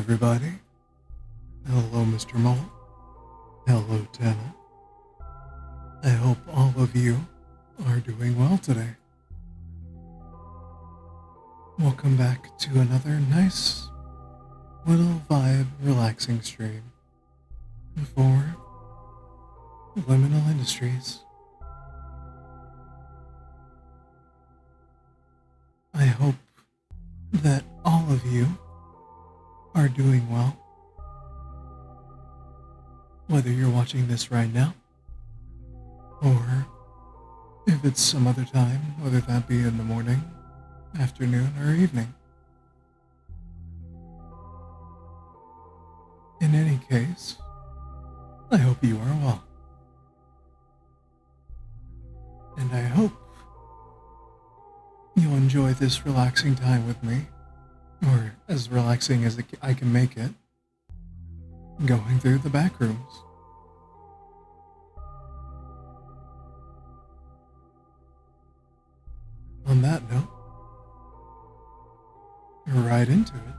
everybody. Hello, Mr. Mole. Hello, Tana. I hope all of you are doing well today. Welcome back to another nice little vibe relaxing stream for Liminal Industries. I hope that all of you are doing well. Whether you're watching this right now, or if it's some other time, whether that be in the morning, afternoon, or evening. In any case, I hope you are well. And I hope you'll enjoy this relaxing time with me, or as relaxing as I can make it, going through the back rooms. On that note, right into it.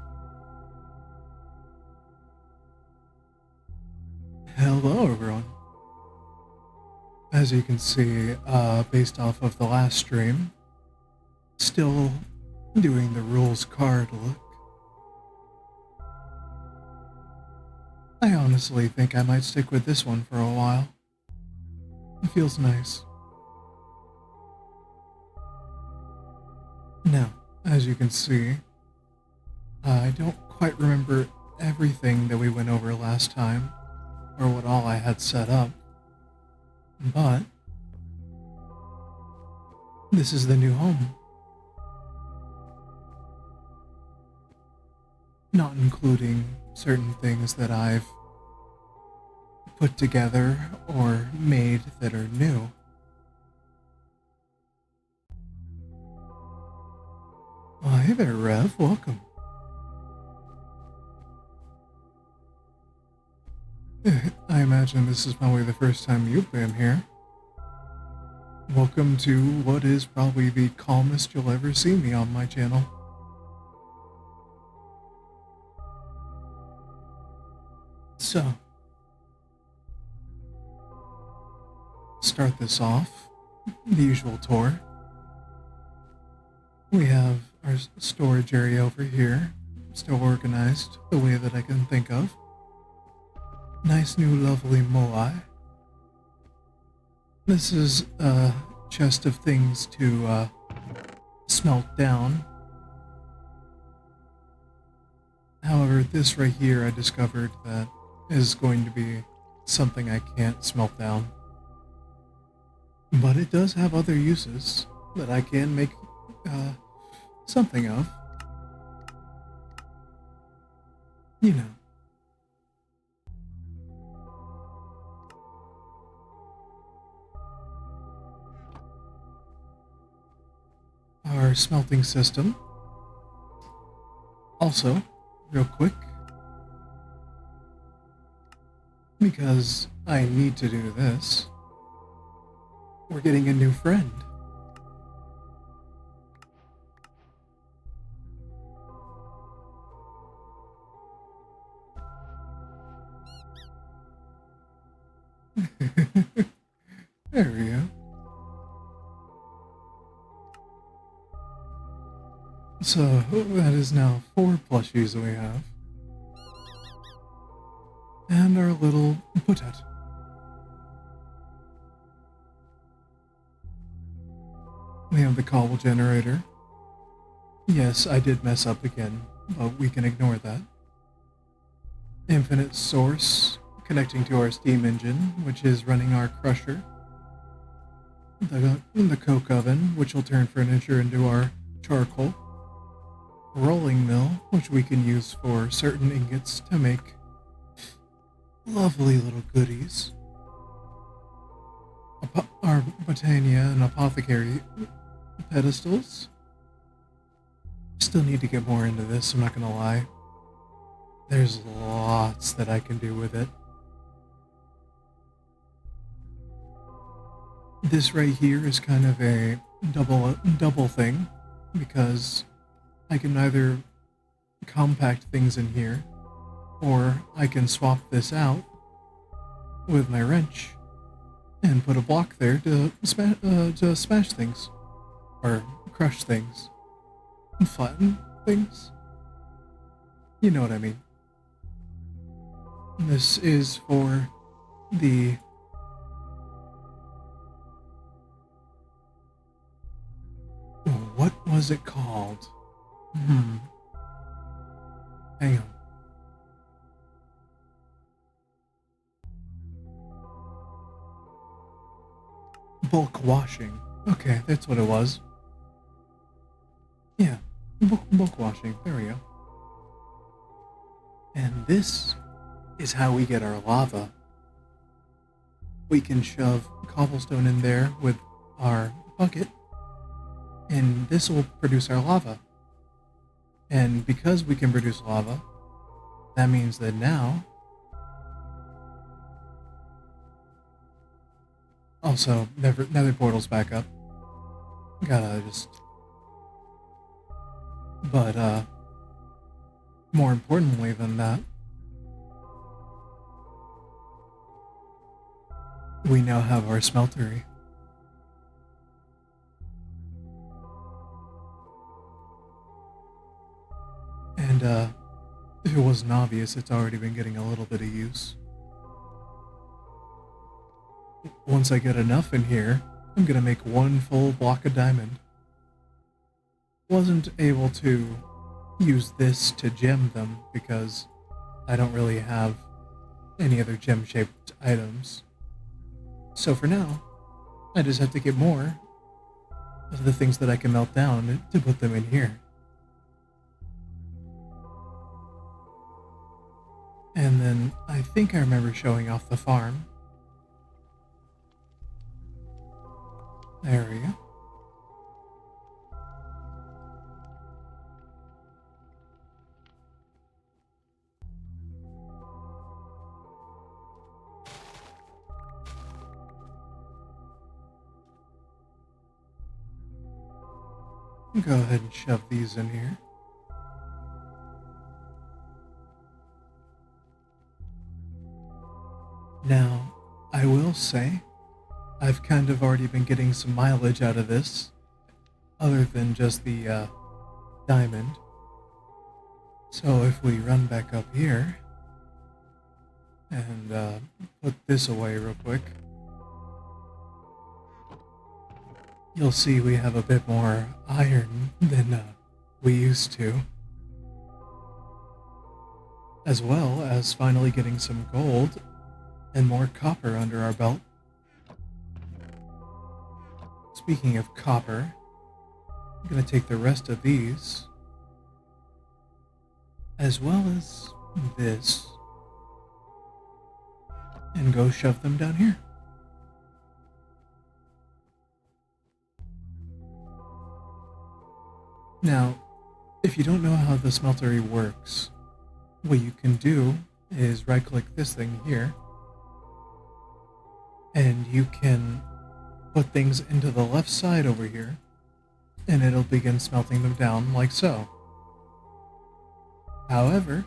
Hello, everyone. As you can see, based off of the last stream, still doing the rules card look. I honestly think I might stick with this one for a while. It feels nice. Now, as you can see, I don't quite remember everything that we went over last time, or what all I had set up, but this is the new home. Not including certain things that I've put together or made that are new. Well, hey there, Rev. Welcome. I imagine this is probably the first time you've been here. Welcome to what is probably the calmest you'll ever see me on my channel. So, start this off, the usual tour. We have our storage area over here, still organized the way that I can think of. Nice new lovely moai. This is a chest of things to smelt down. However, this right here I discovered that is going to be something I can't smelt down. But it does have other uses that I can make something of. You know. Our smelting system. Also, real quick, because I need to do this, we're getting a new friend. There we go. So, that is now 4 plushies that we have. And our little potet. We have the cobble generator. Yes, I did mess up again, but we can ignore that. Infinite source connecting to our steam engine, which is running our crusher. The coke oven, which will turn furniture into our charcoal. Rolling mill, which we can use for certain ingots to make lovely little goodies. Our botania and apothecary pedestals. Still need to get more into this, I'm not gonna lie. There's lots that I can do with it. This right here is kind of a double thing, because I can either compact things in here Or I can swap this out with my wrench and put a block there to smash things. Or crush things. And flatten things. You know what I mean. This is for the... What was it called? Hang on. Bulk washing. Okay, that's what it was. Yeah, bulk washing. There we go. And this is how we get our lava. We can shove cobblestone in there with our bucket, and this will produce our lava. And because we can produce lava, that means that now... Also, nether portal's back up. Gotta just... But, more importantly than that, we now have our smeltery. And, if it wasn't obvious, it's already been getting a little bit of use. Once I get enough in here, I'm gonna make one full block of diamond. Wasn't able to use this to gem them because I don't really have any other gem-shaped items. So for now, I just have to get more of the things that I can melt down to put them in here. And then I think I remember showing off the farm. There we go. Go ahead and shove these in here. Now, I will say, I've kind of already been getting some mileage out of this, other than just the diamond. So if we run back up here, and put this away real quick, you'll see we have a bit more iron than we used to. As well as finally getting some gold and more copper under our belt. Speaking of copper, I'm going to take the rest of these, as well as this, and go shove them down here. Now, if you don't know how the smeltery works, what you can do is right-click this thing here, and you can put things into the left side over here, and it'll begin smelting them down like so. However,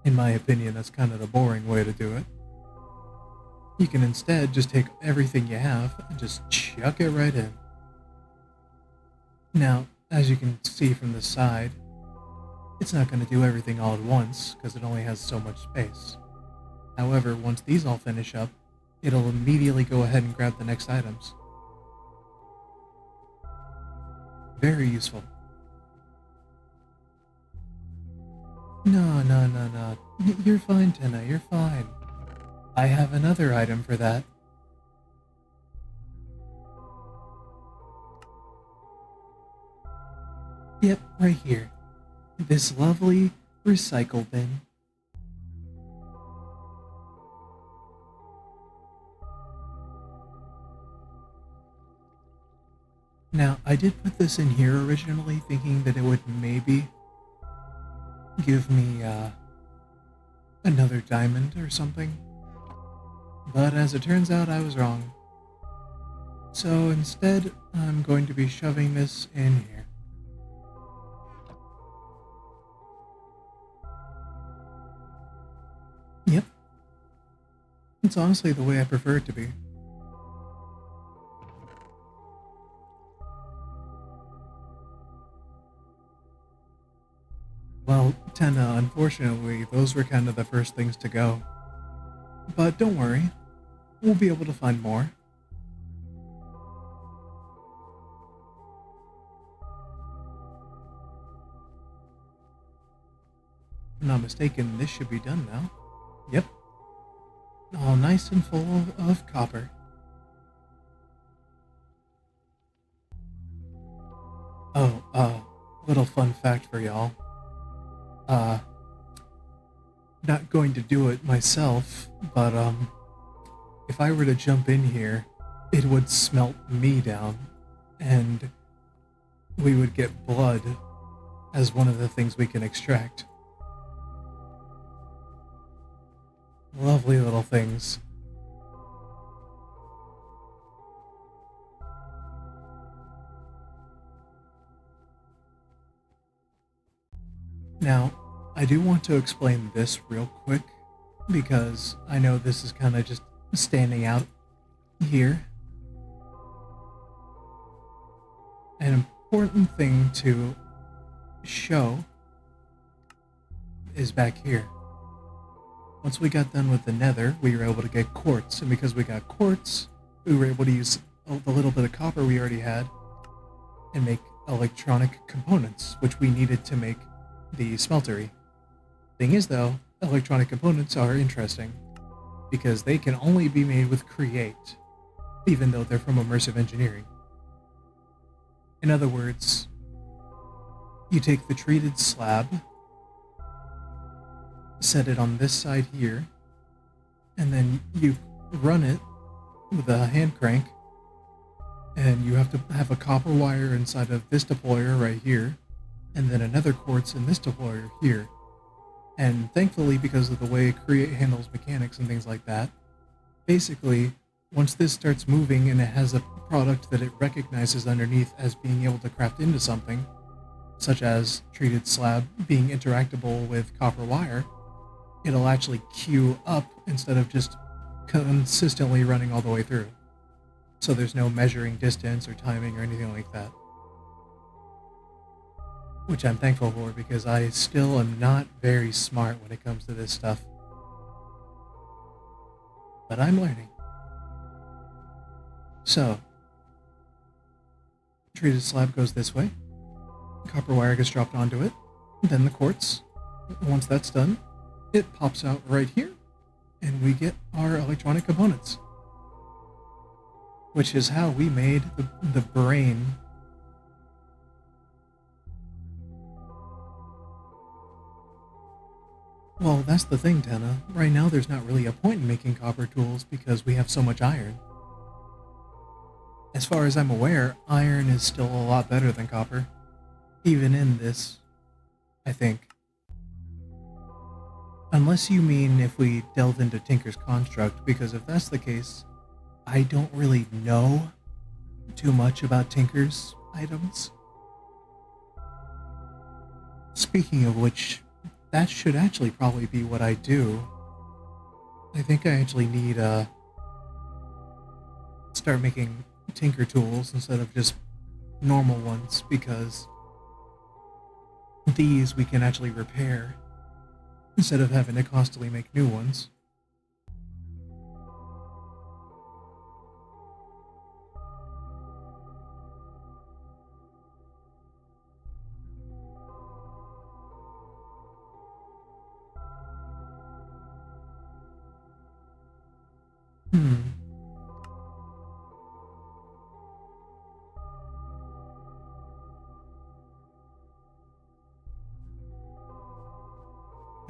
in my opinion, that's kind of the boring way to do it. You can instead just take everything you have and just chuck it right in. Now, as you can see from the side, it's not going to do everything all at once because it only has so much space. However, once these all finish up, it'll immediately go ahead and grab the next items. Very useful. No. You're fine, Tina, you're fine. I have another item for that. Yep, right here. This lovely recycle bin. Now, I did put this in here originally thinking that it would maybe give me another diamond or something. But as it turns out, I was wrong. So instead, I'm going to be shoving this in here. It's honestly the way I prefer it to be. Well, Tenna, unfortunately, those were kind of the first things to go. But don't worry, we'll be able to find more. If I'm not mistaken, this should be done now. Yep. All nice and full of copper. Oh, little fun fact for y'all. Not going to do it myself, but, if I were to jump in here, it would smelt me down, and we would get blood as one of the things we can extract. Lovely little things. Now, I do want to explain this real quick, because I know this is kind of just standing out here. An important thing to show is back here. Once we got done with the nether, we were able to get quartz, and because we got quartz, we were able to use the little bit of copper we already had and make electronic components, which we needed to make the smeltery. Thing is though, electronic components are interesting because they can only be made with create, even though they're from immersive engineering. In other words, you take the treated slab, set it on this side here, and then you run it with a hand crank, and you have to have a copper wire inside of this deployer right here, and then another quartz in this deployer here. And thankfully, because of the way Create handles mechanics and things like that, basically, once this starts moving and it has a product that it recognizes underneath as being able to craft into something, such as treated slab being interactable with copper wire, it'll actually queue up instead of just consistently running all the way through. So there's no measuring distance or timing or anything like that. Which I'm thankful for, because I still am not very smart when it comes to this stuff. But I'm learning. So, treated slab goes this way. Copper wire gets dropped onto it. Then the quartz. Once that's done, it pops out right here, and we get our electronic components. Which is how we made the brain. Well, that's the thing, Tenna. Right now there's not really a point in making copper tools because we have so much iron. As far as I'm aware, iron is still a lot better than copper. Even in this, I think. Unless you mean if we delve into Tinker's Construct, because if that's the case, I don't really know too much about Tinker's items. Speaking of which, that should actually probably be what I do. I think I actually need to start making Tinker tools instead of just normal ones, because these we can actually repair instead of having to constantly make new ones.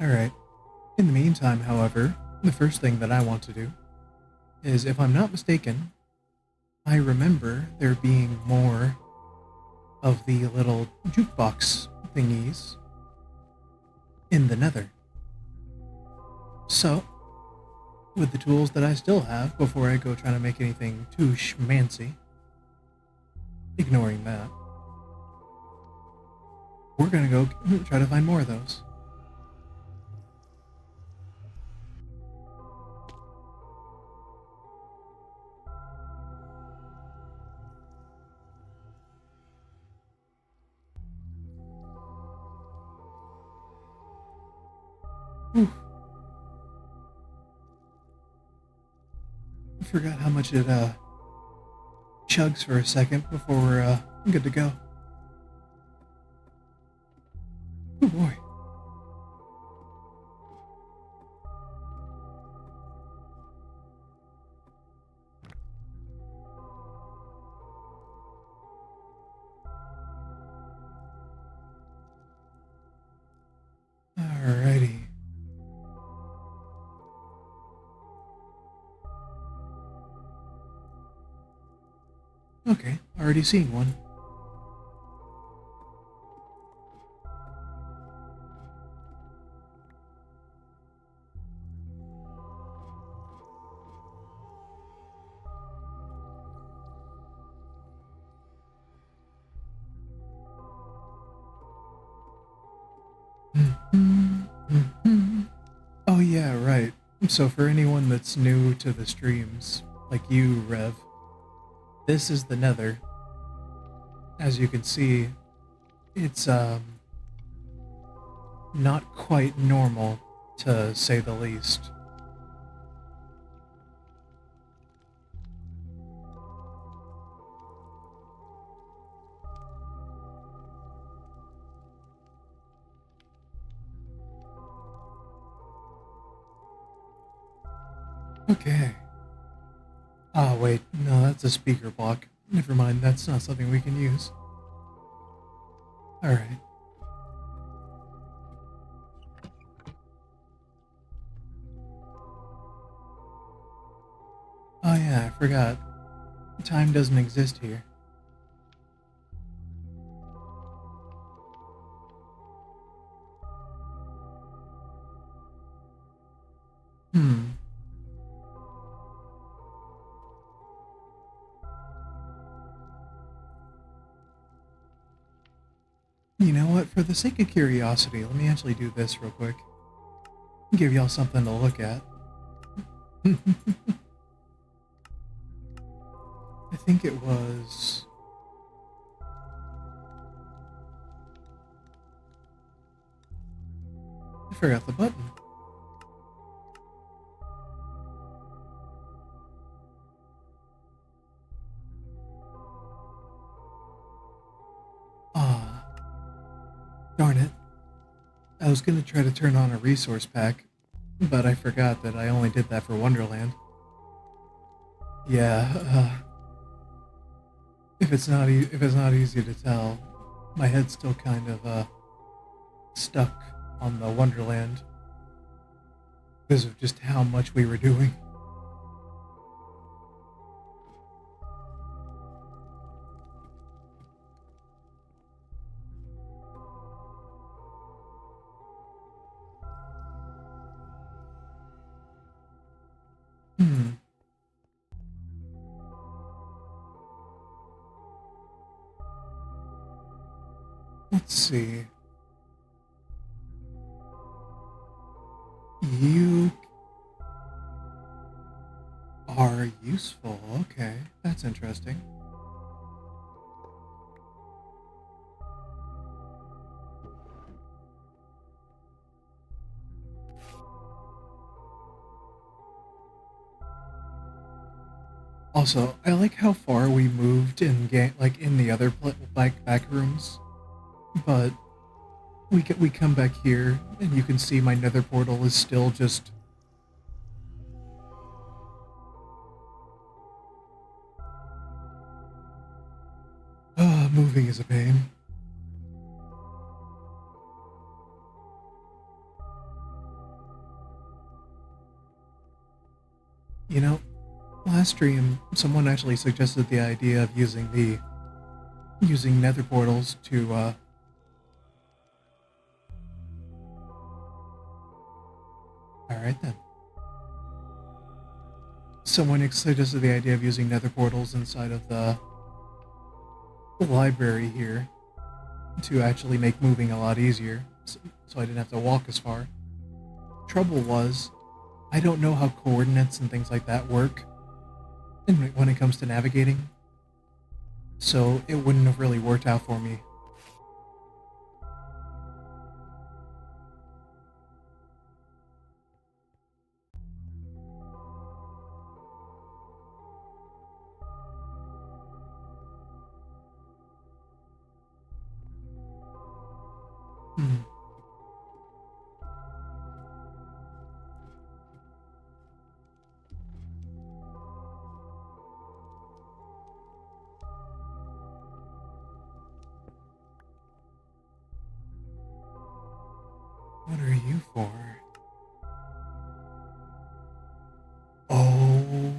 Alright. In the meantime, however, the first thing that I want to do is, if I'm not mistaken, I remember there being more of the little jukebox thingies in the nether. So, with the tools that I still have, before I go trying to make anything too schmancy, ignoring that, we're gonna go try to find more of those. forgot how much it chugs for a second before we're good to go. Oh boy. Alrighty. Okay, already seeing one. Oh yeah, right. So for anyone that's new to the streams, like you, Rev, this is the Nether. As you can see, it's not quite normal, to say the least. Okay. Ah, wait, no, that's a speaker block. Never mind, that's not something we can use. Alright. Oh yeah, I forgot. Time doesn't exist here. Hmm. You know what? For the sake of curiosity, let me actually do this real quick. Give y'all something to look at. I think it was... I forgot the button. Ah, darn it. I was gonna try to turn on a resource pack, but I forgot that I only did that for Wonderland. Yeah, if it's not easy to tell, my head's still kind of stuck on the Wonderland because of just how much we were doing. Hmm. Let's see. You are useful. Okay, that's interesting. Also, I like how far we moved in like in the other back rooms, but we come back here and you can see my nether portal is still just moving is a pain. You know, last stream someone actually suggested the idea of using nether portals to alright then. Someone suggested the idea of using nether portals inside of the library here to actually make moving a lot easier, so I didn't have to walk as far. Trouble was, I don't know how coordinates and things like that work when it comes to navigating, so it wouldn't have really worked out for me. Hmm. What are you for? Oh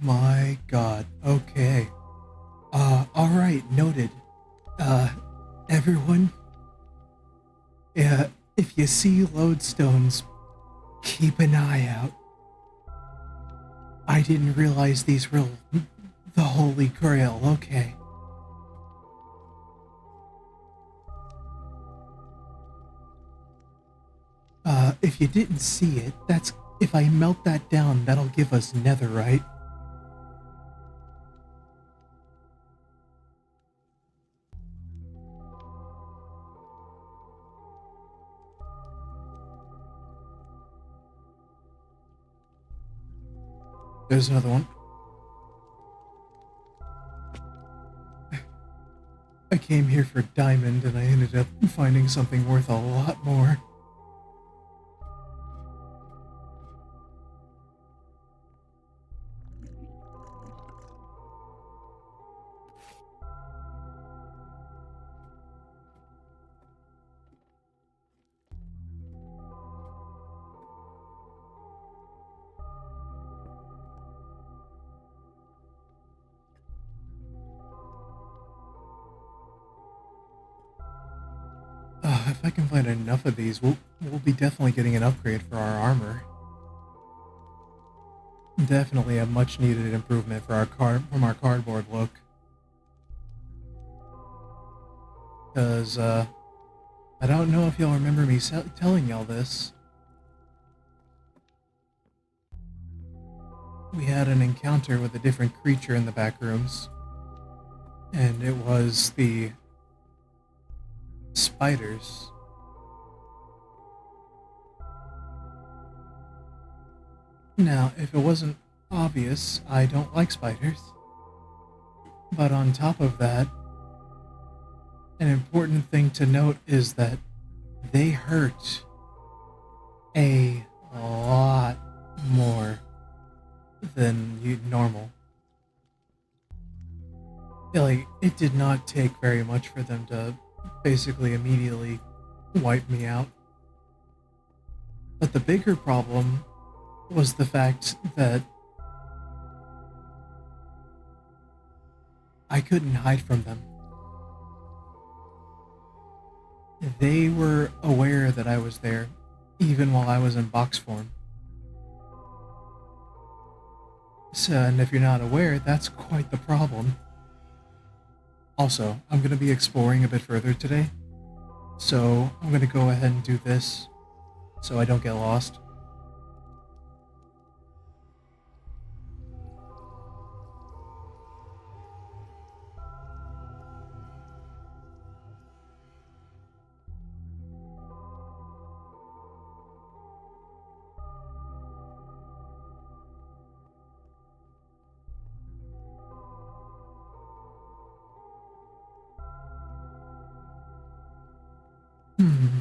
my god. Okay. Alright, noted. Uh, everyone, if you see lodestones, keep an eye out. I didn't realize these were the Holy Grail. Okay. If you didn't see it, that's if I melt that down, that'll give us netherite. There's another one. I came here for diamond and I ended up finding something worth a lot more. If I can find enough of these, we'll be definitely getting an upgrade for our armor. Definitely a much needed improvement for from our cardboard look. Cause I don't know if y'all remember me telling y'all this. We had an encounter with a different creature in the back rooms, and it was the spiders. Now, if it wasn't obvious, I don't like spiders. But on top of that, an important thing to note is that they hurt a lot more than normal. Like, it did not take very much for them to basically immediately wipe me out. But the bigger problem was the fact that I couldn't hide from them. They were aware that I was there, even while I was in box form. So, and if you're not aware, that's quite the problem. Also, I'm going to be exploring a bit further today, so I'm going to go ahead and do this so I don't get lost. Hmm.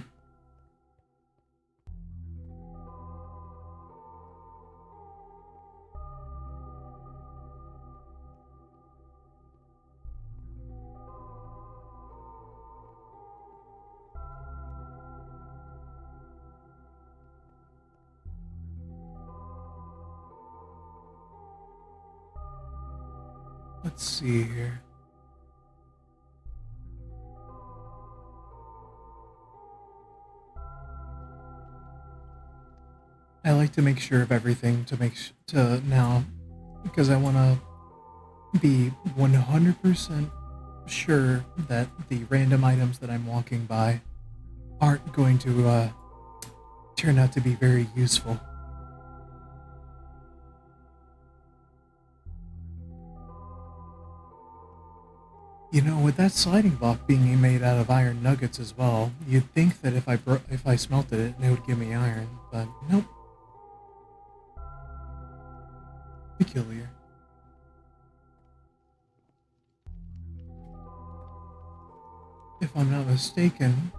Let's see here. I like to make sure of everything to now, because I want to be 100% sure that the random items that I'm walking by aren't going to turn out to be very useful. You know, with that sliding block being made out of iron nuggets as well, you'd think that if I smelted it, it would give me iron, but nope. Peculiar. If I'm not mistaken,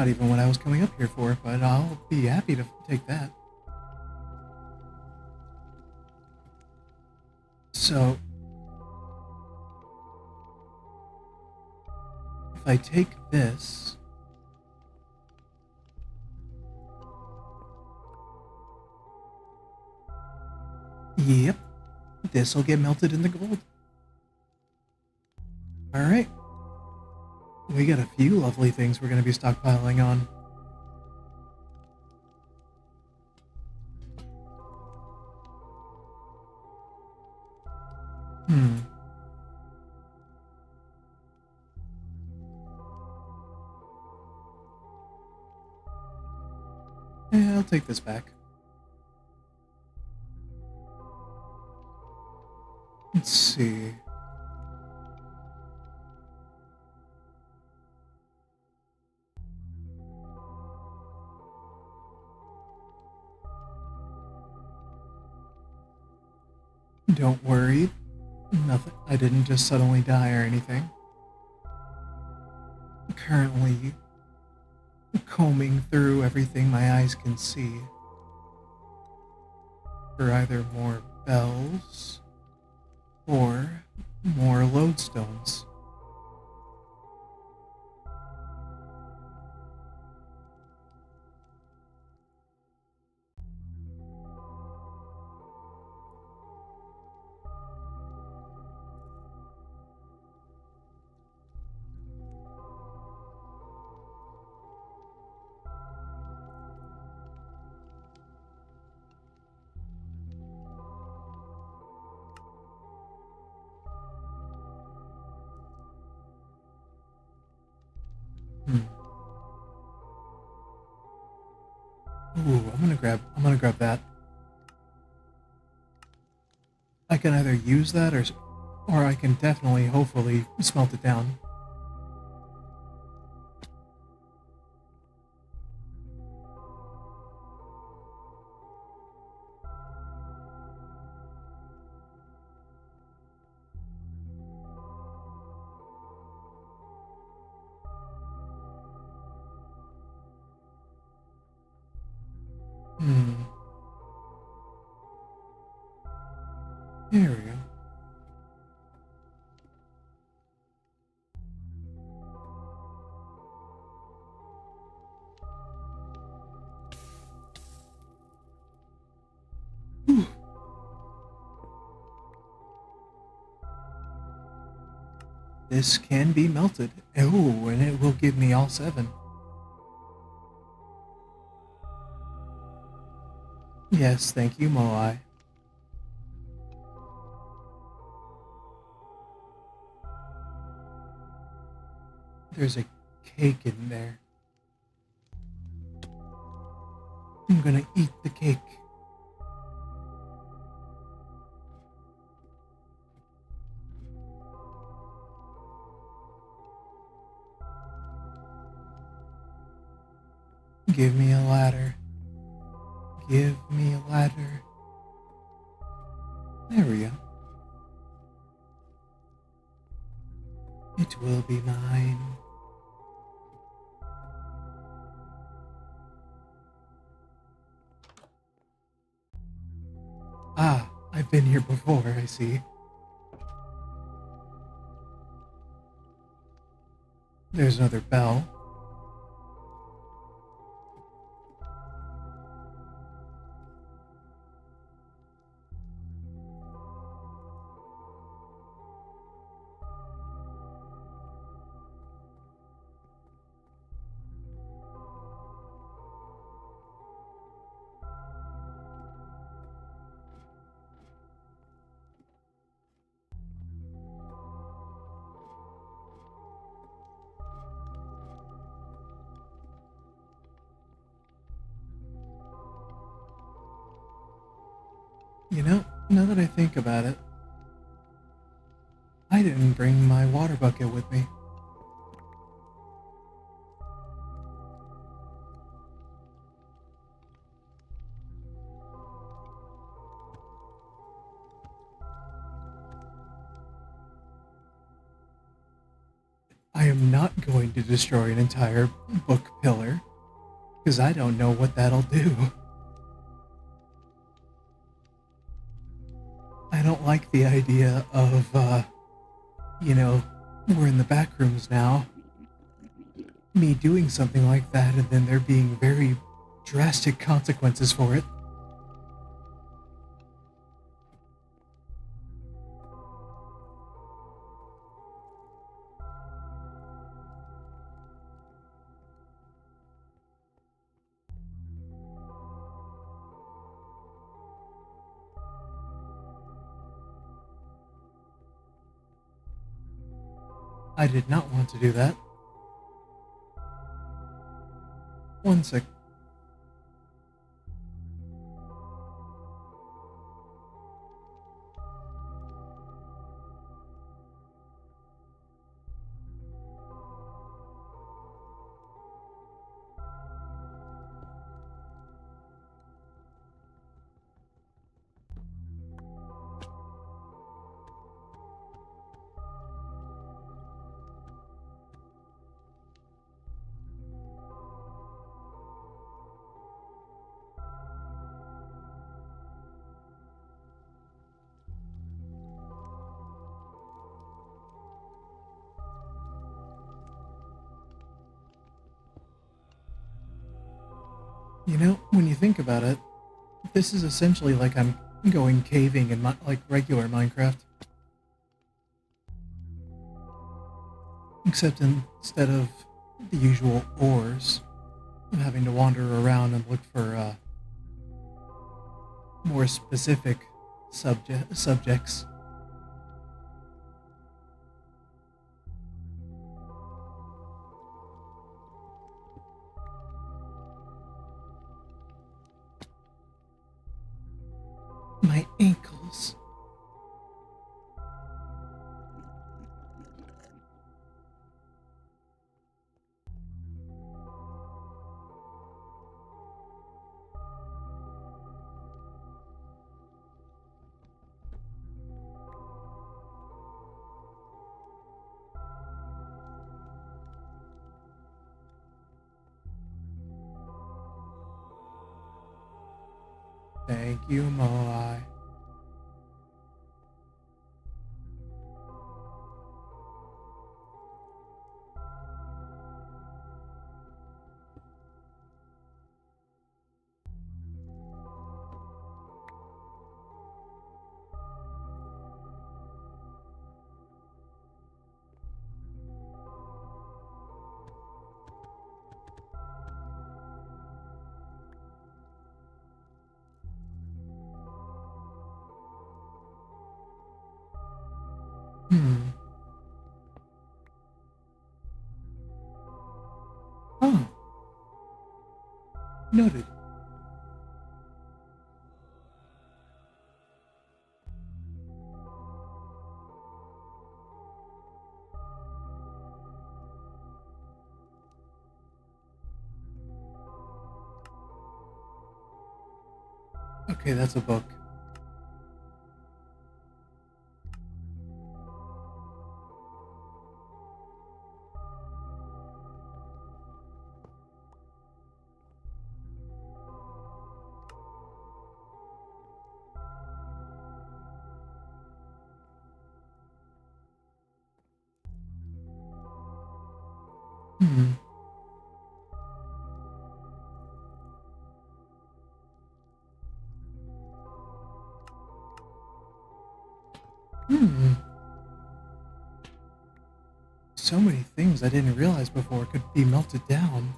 not even what I was coming up here for, but I'll be happy to take that. So, if I take this, yep, this will get melted in the gold. Alright. We got a few lovely things we're going to be stockpiling on. Yeah, I'll take this back. Let's see. Don't worry. Nothing. I didn't just suddenly die or anything. Currently combing through everything my eyes can see for either more bells or more lodestones. Ooh, I'm gonna grab that. I can either use that or I can definitely, hopefully, smelt it down. There we go. Whew. This can be melted. Oh, and it will give me all 7. Yes, thank you, Moai. There's a cake in there. I'm gonna eat the cake. Give me a ladder. Give me a ladder. There we go. It will be mine. Ah, I've been here before, I see. There's another bell. You know, now that I think about it, I didn't bring my water bucket with me. I am not going to destroy an entire book pillar, because I don't know what that'll do. I don't like the idea of, we're in the back rooms now. Me doing something like that and then there being very drastic consequences for it. I did not want to do that. One sec. When you think about it, this is essentially like I'm going caving in like regular Minecraft. Except instead of the usual ores, I'm having to wander around and look for more specific subjects. My ankles. Thank you, Moai. Oh. Noted. Okay, that's a book. Hmm. Hmm. So many things I didn't realize before could be melted down.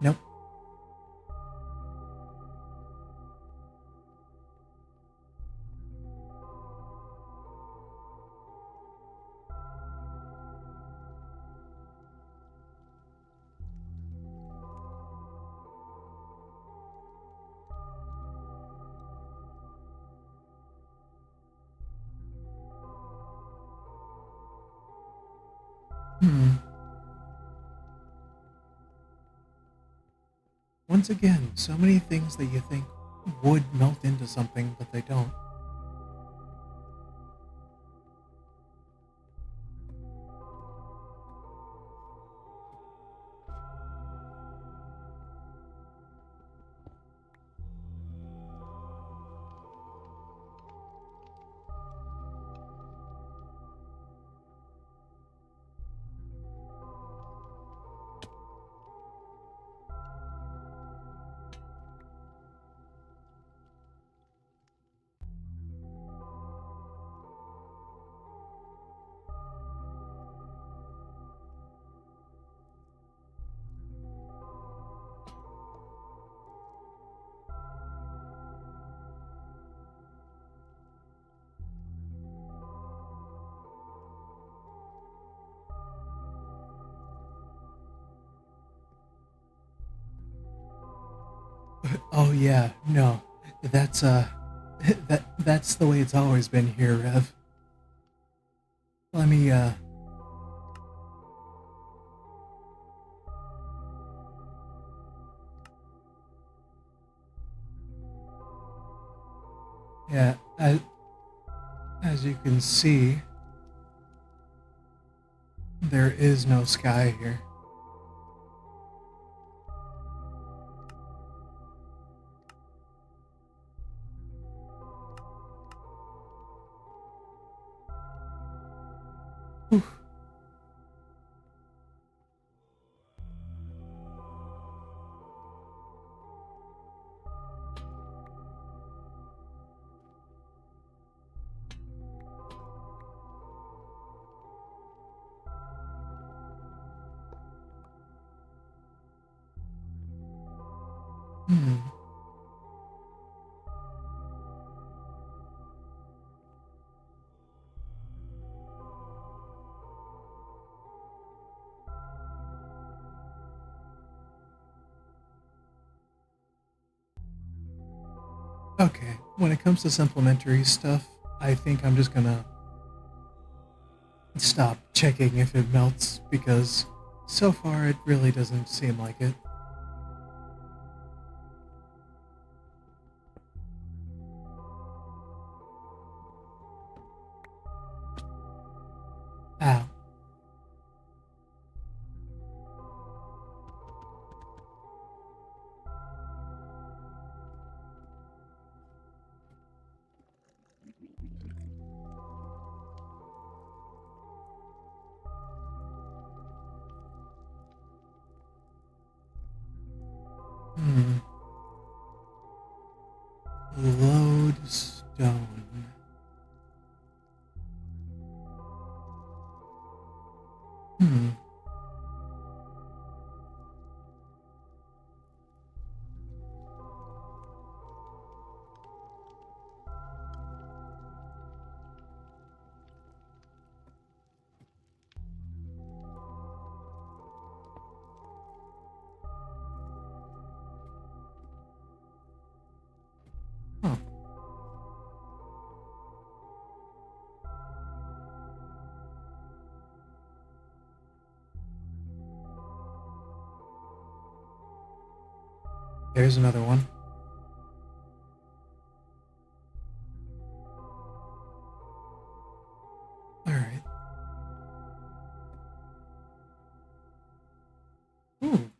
Nope. Hmm. Once again, so many things that you think would melt into something, but they don't. Oh yeah, no. That's that's the way it's always been here, Rev. Let me yeah, as you can see, there is no sky here. Whew. Hmm. Okay, when it comes to supplementary stuff, I think I'm just gonna stop checking if it melts because so far it really doesn't seem like it. Ow. Hmm. Lodestone. Hmm. Huh. There's another one. Alright. Ooh.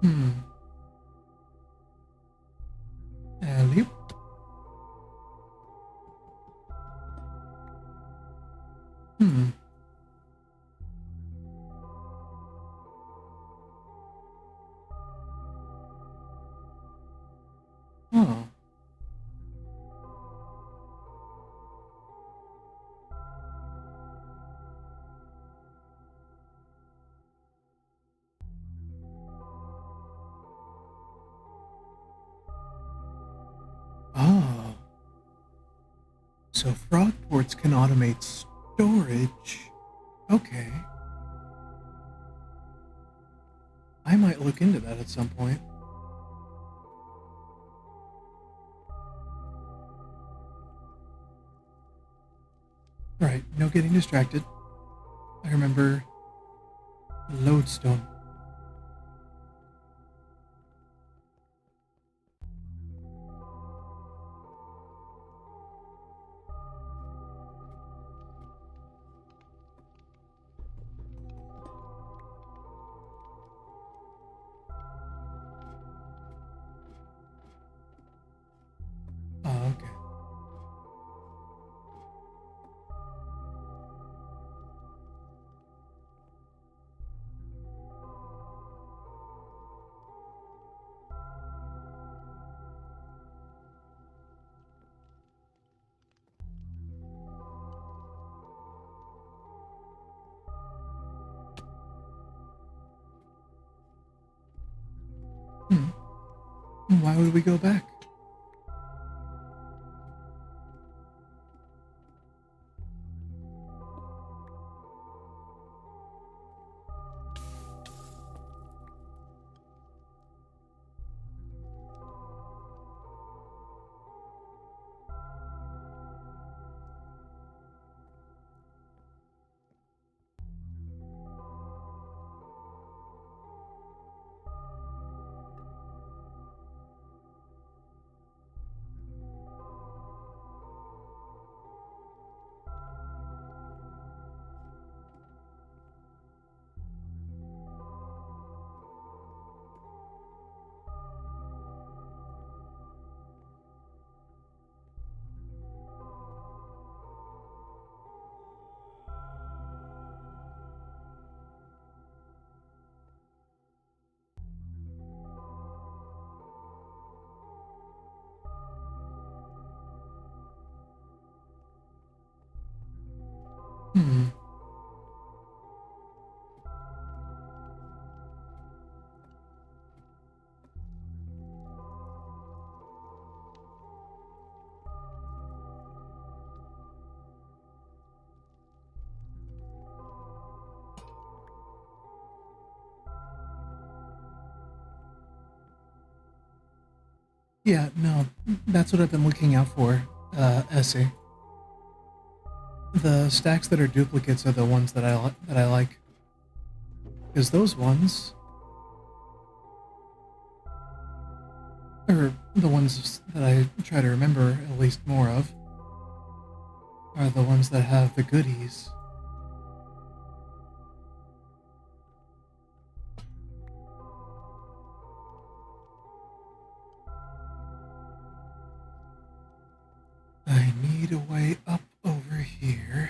Hmm. Alley. Hmm. Oh. Oh. So frog ports can automate storage. Okay. I might look into that at some point. getting distracted. I remember lodestone. Oh, okay. Hmm. Why would we go back? Hmm. Yeah, no, that's what I've been looking out for, Essay. The stacks that are duplicates are the ones that I like. Because those ones, or the ones that I try to remember at least more of, are the ones that have the goodies. I need a way up over here.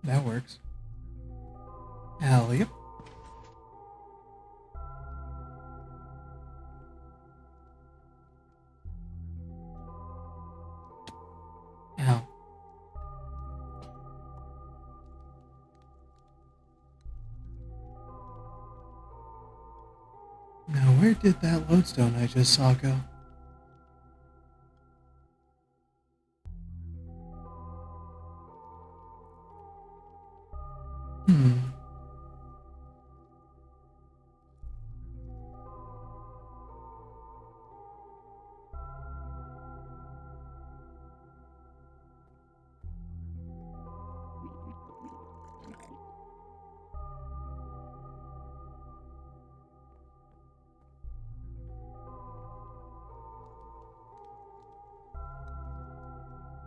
That works. Alley. Ow. Now, where did that lodestone I just saw go? Hmm.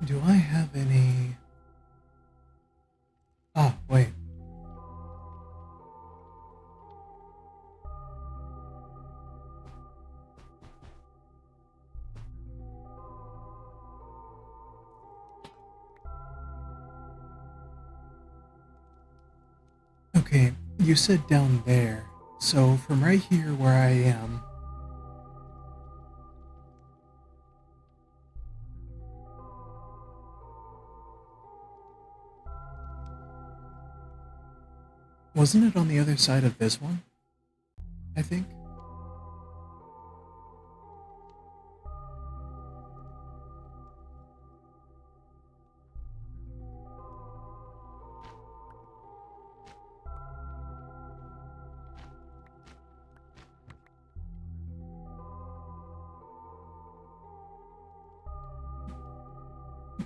Do I have any... Ah, wait. Okay, you said down there. So from right here where I am, wasn't it on the other side of this one? I think.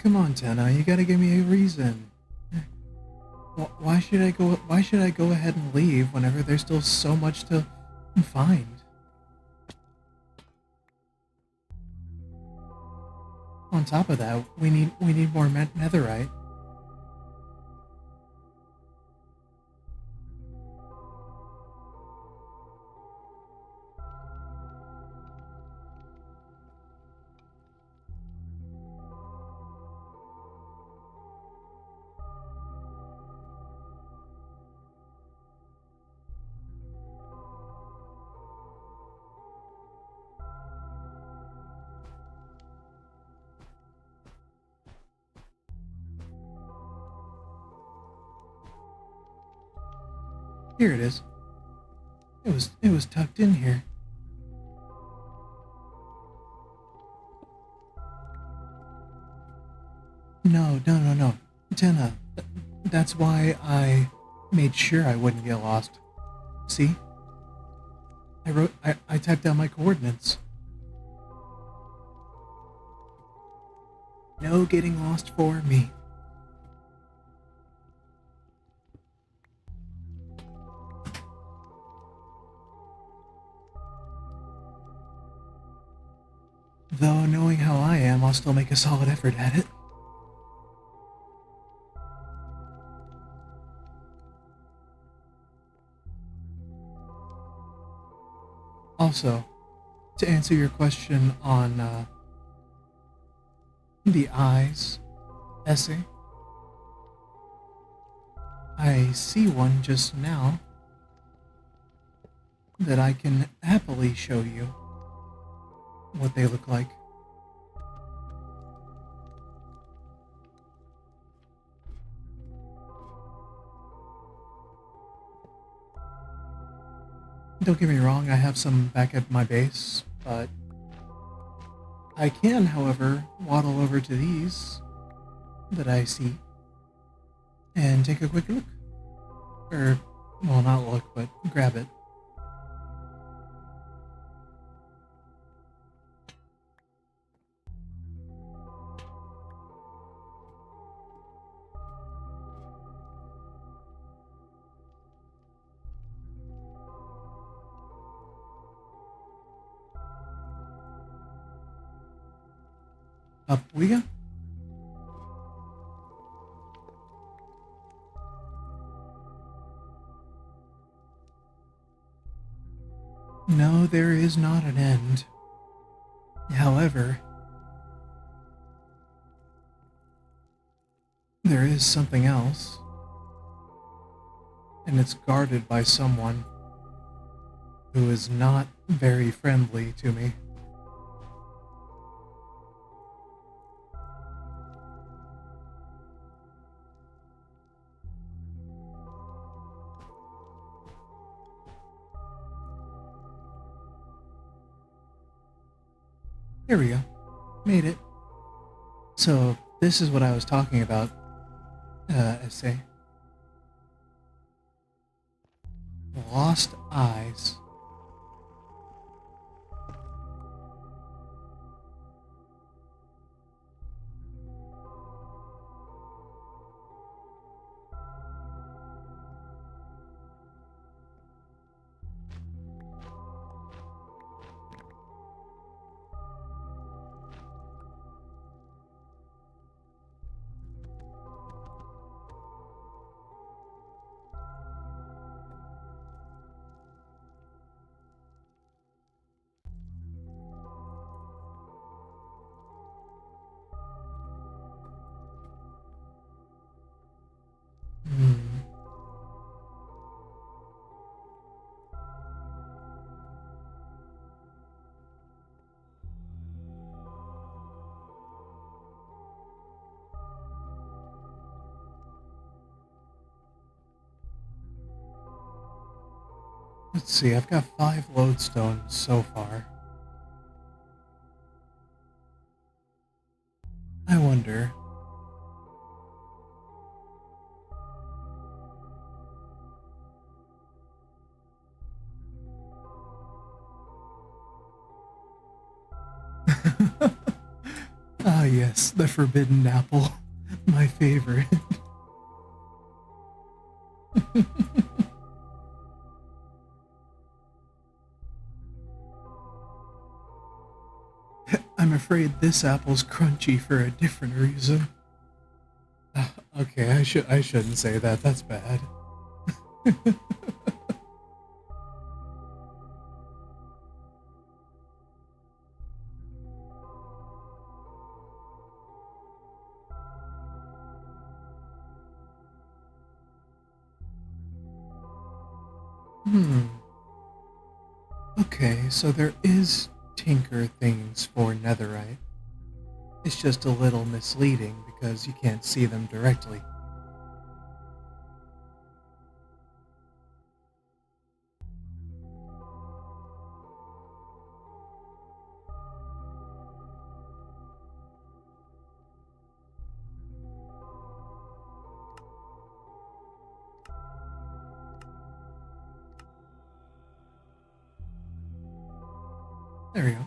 come on, Tenna, you gotta give me a reason. Why should I go? Why should I go ahead and leave whenever there's still so much to find? On top of that, we need more netherite. Here it is. It was tucked in here. No. Tenna, that's why I made sure I wouldn't get lost. See? I typed down my coordinates. No getting lost for me. Though knowing how I am, I'll still make a solid effort at it. Also, to answer your question on the eyes essay, I see one just now that I can happily show you what they look like. Don't get me wrong, I have some back at my base, but I can, however, waddle over to these that I see and take a quick look. Or, well, not look, but grab it. Up we go. No, there is not an end. However, there is something else. And it's guarded by someone who is not very friendly to me. Here we go. Made it. So, this is what I was talking about, essay. Lost eyes. Let's see, I've got 5 lodestones so far. I wonder. yes, the forbidden apple. My favorite. I'm afraid this apple's crunchy for a different reason. Okay, I shouldn't say that. That's bad. Hmm. Okay, so there is tinker things for netherite. It's just a little misleading because you can't see them directly. There we go.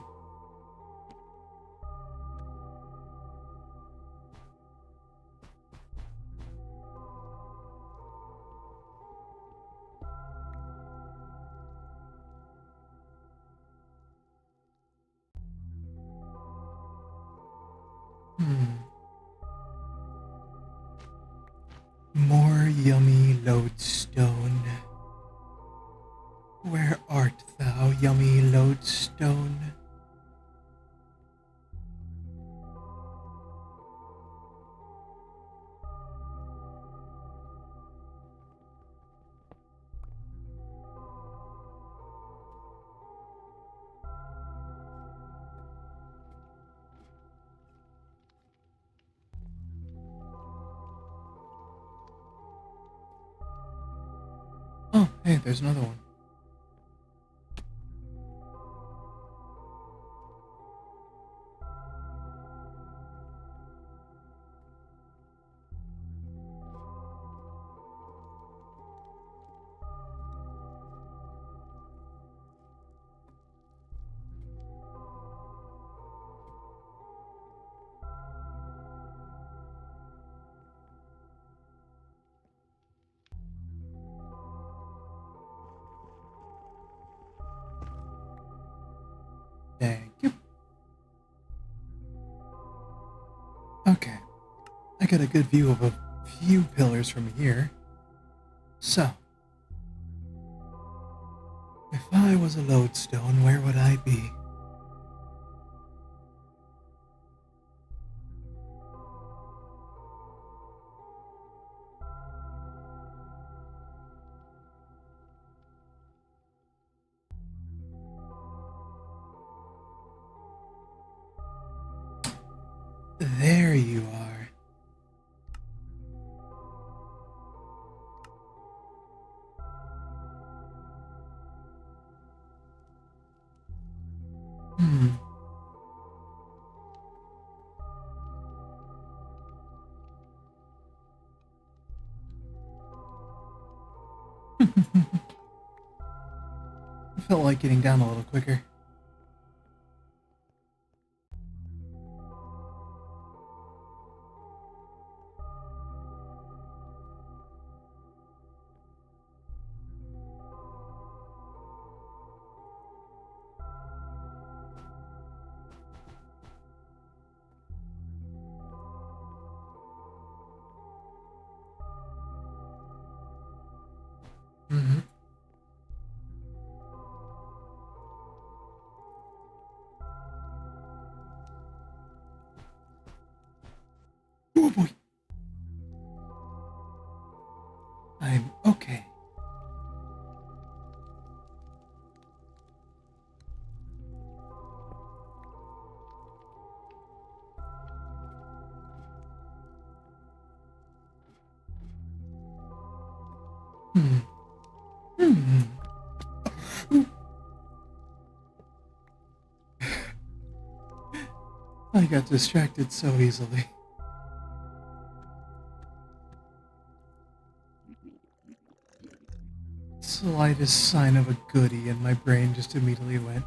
More yummy lodestone. Where art thou, yummy lodestone? Oh, hey, there's another one. Thank you. Okay, I got a good view of a few pillars from here. So, if I was a lodestone, where would I be? There you are. Hmm. I felt like getting down a little quicker. Mm-hmm. Oh boy. I'm okay. Hmm. Hmm. I got distracted so easily. Slightest sign of a goodie, and my brain just immediately went,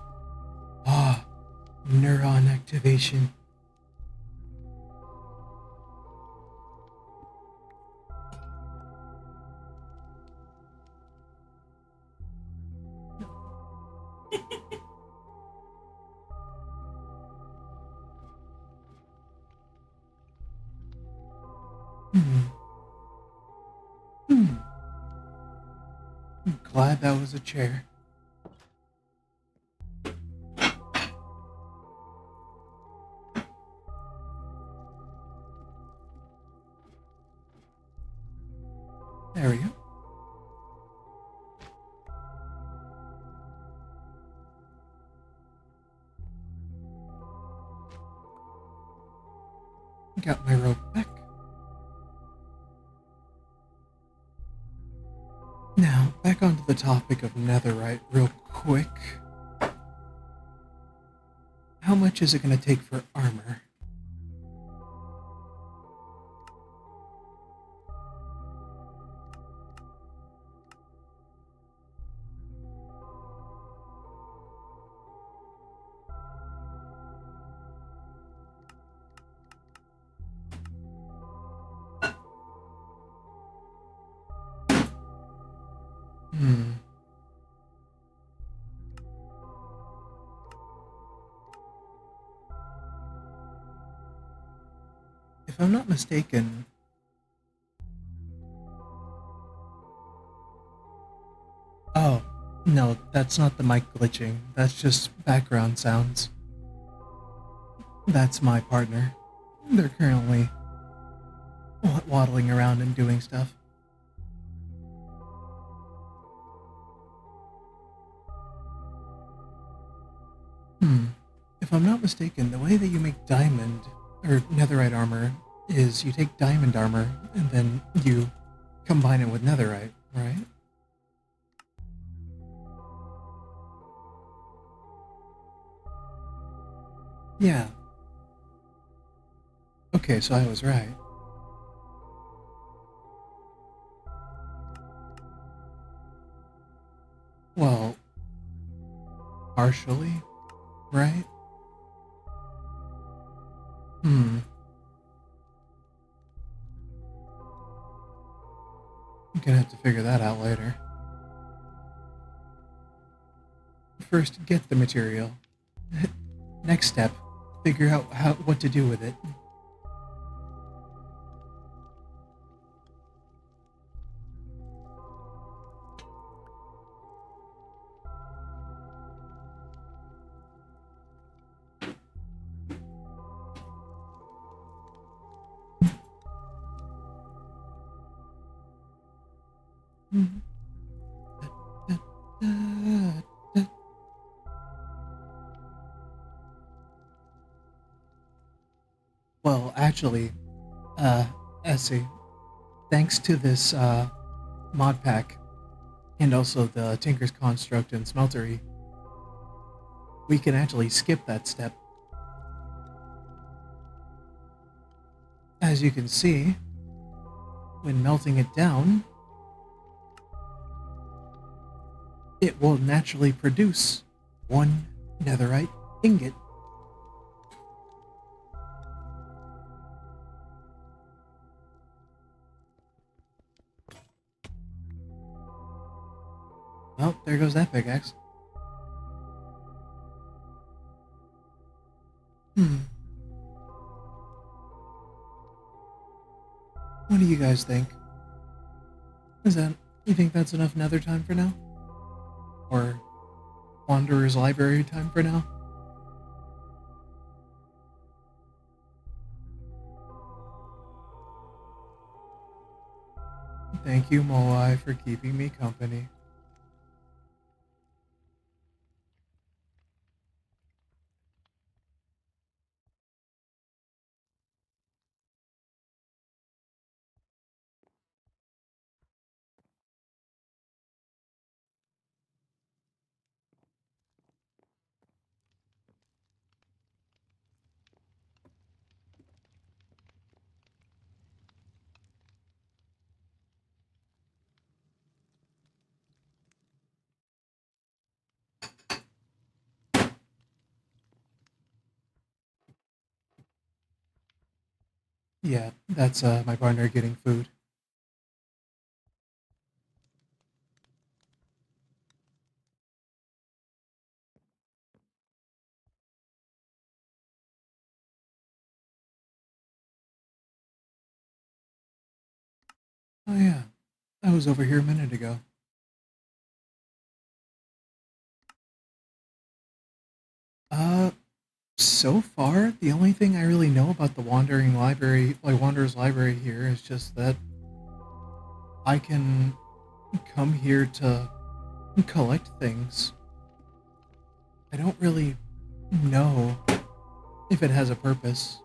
ah, neuron activation. Hmm. Hmm. I'm glad that was a chair. There we go. Got my rope back. Now, back onto the topic of netherite real quick. How much is it going to take for armor? Hmm. If I'm not mistaken, oh, no, that's not the mic glitching. That's just background sounds. That's my partner. They're currently waddling around and doing stuff. Hmm. If I'm not mistaken, the way that you make diamond or netherite armor is you take diamond armor and then you combine it with netherite, right? Yeah. Okay, so I was right. Well, partially, right? Hmm. I'm gonna have to figure that out later. First, get the material. Next step, figure out what to do with it. Well, actually, uh, Essie, thanks to this mod pack and also the Tinker's Construct and Smeltery, we can actually skip that step. As you can see, when melting it down, it will naturally produce one netherite ingot. Well, there goes that pickaxe. Hmm. What do you guys think? Is that you think that's enough nether time for now? Or Wanderer's Library time for now? Thank you, Moai, for keeping me company. Yeah, that's my partner getting food. Oh yeah, I was over here a minute ago. Uh, so far, the only thing I really know about the Wandering Library, like Wanderer's Library here, is just that I can come here to collect things. I don't really know if it has a purpose.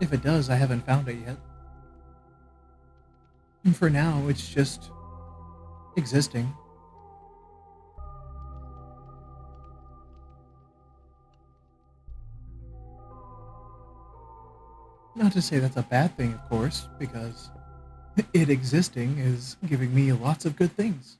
If it does, I haven't found it yet. And for now, it's just existing. Not to say that's a bad thing, of course, because it existing is giving me lots of good things.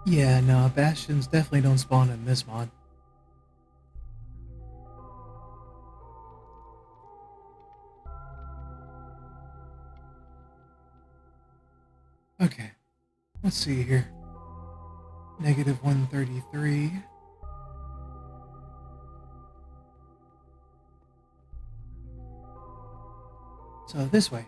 Yeah, no, Bastions definitely don't spawn in this mod. Okay, let's see here. Negative 133. So this way.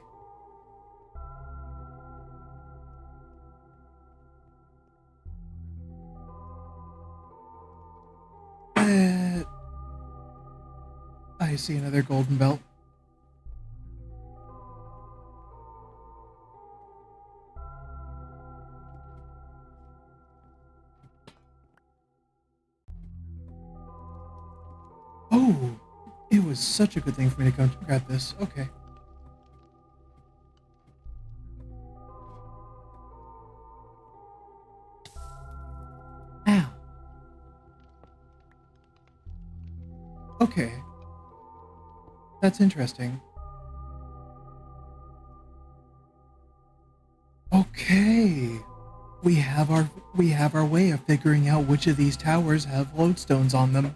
I see another golden belt. Oh, it was such a good thing for me to come grab this. Okay. Ow. Okay. That's interesting. Okay. We have our way of figuring out which of these towers have lodestones on them.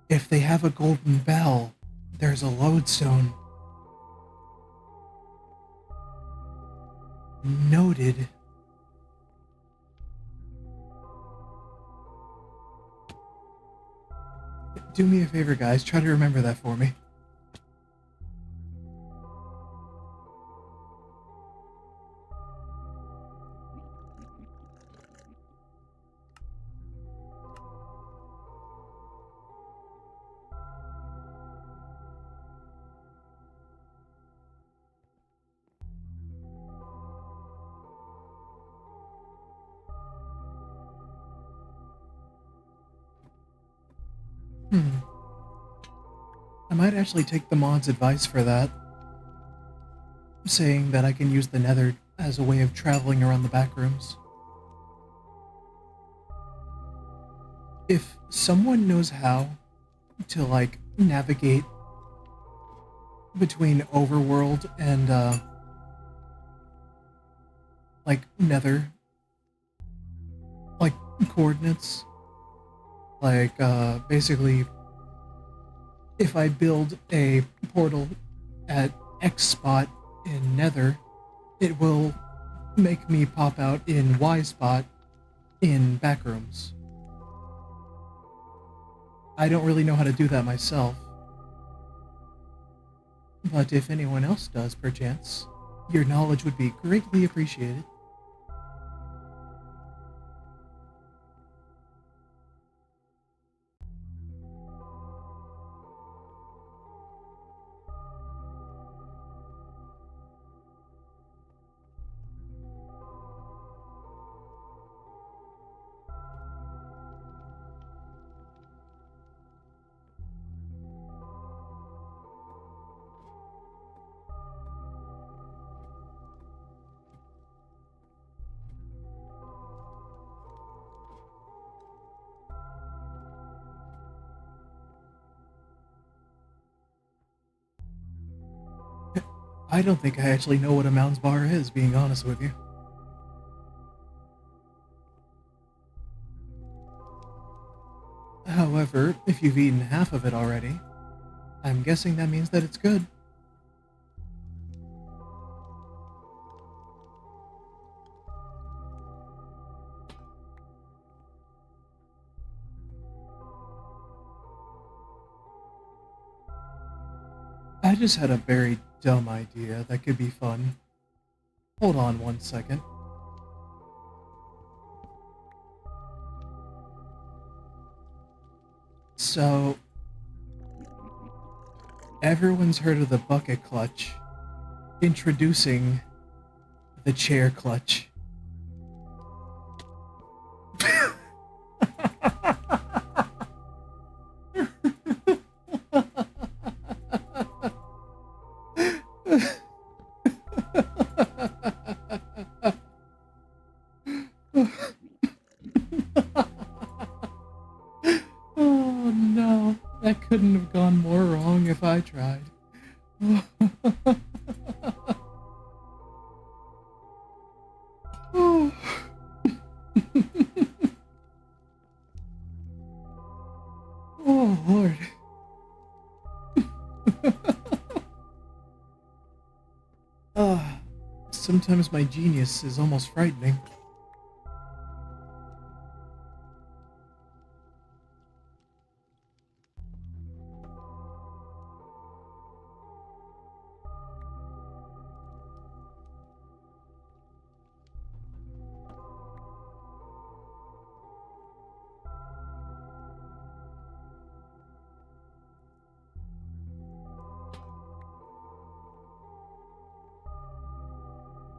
If they have a golden bell, there's a lodestone. Noted. Do me a favor, guys. Try to remember that for me. Hmm. I might actually take the mod's advice for that, saying that I can use the nether as a way of traveling around the back rooms. If someone knows how to, like, navigate between overworld and, like, nether, like, coordinates, like, basically, if I build a portal at X spot in nether, it will make me pop out in Y spot in backrooms. I don't really know how to do that myself, but if anyone else does, perchance, your knowledge would be greatly appreciated. I don't think I actually know what a Mounds bar is, being honest with you. However, if you've eaten half of it already, I'm guessing that means that it's good. I just had a very dumb idea that could be fun. Hold on 1 second. So, everyone's heard of the bucket clutch. Introducing the chair clutch. Oh no, that couldn't have gone more wrong if I tried. Oh. Oh Lord. Sometimes my genius is almost frightening.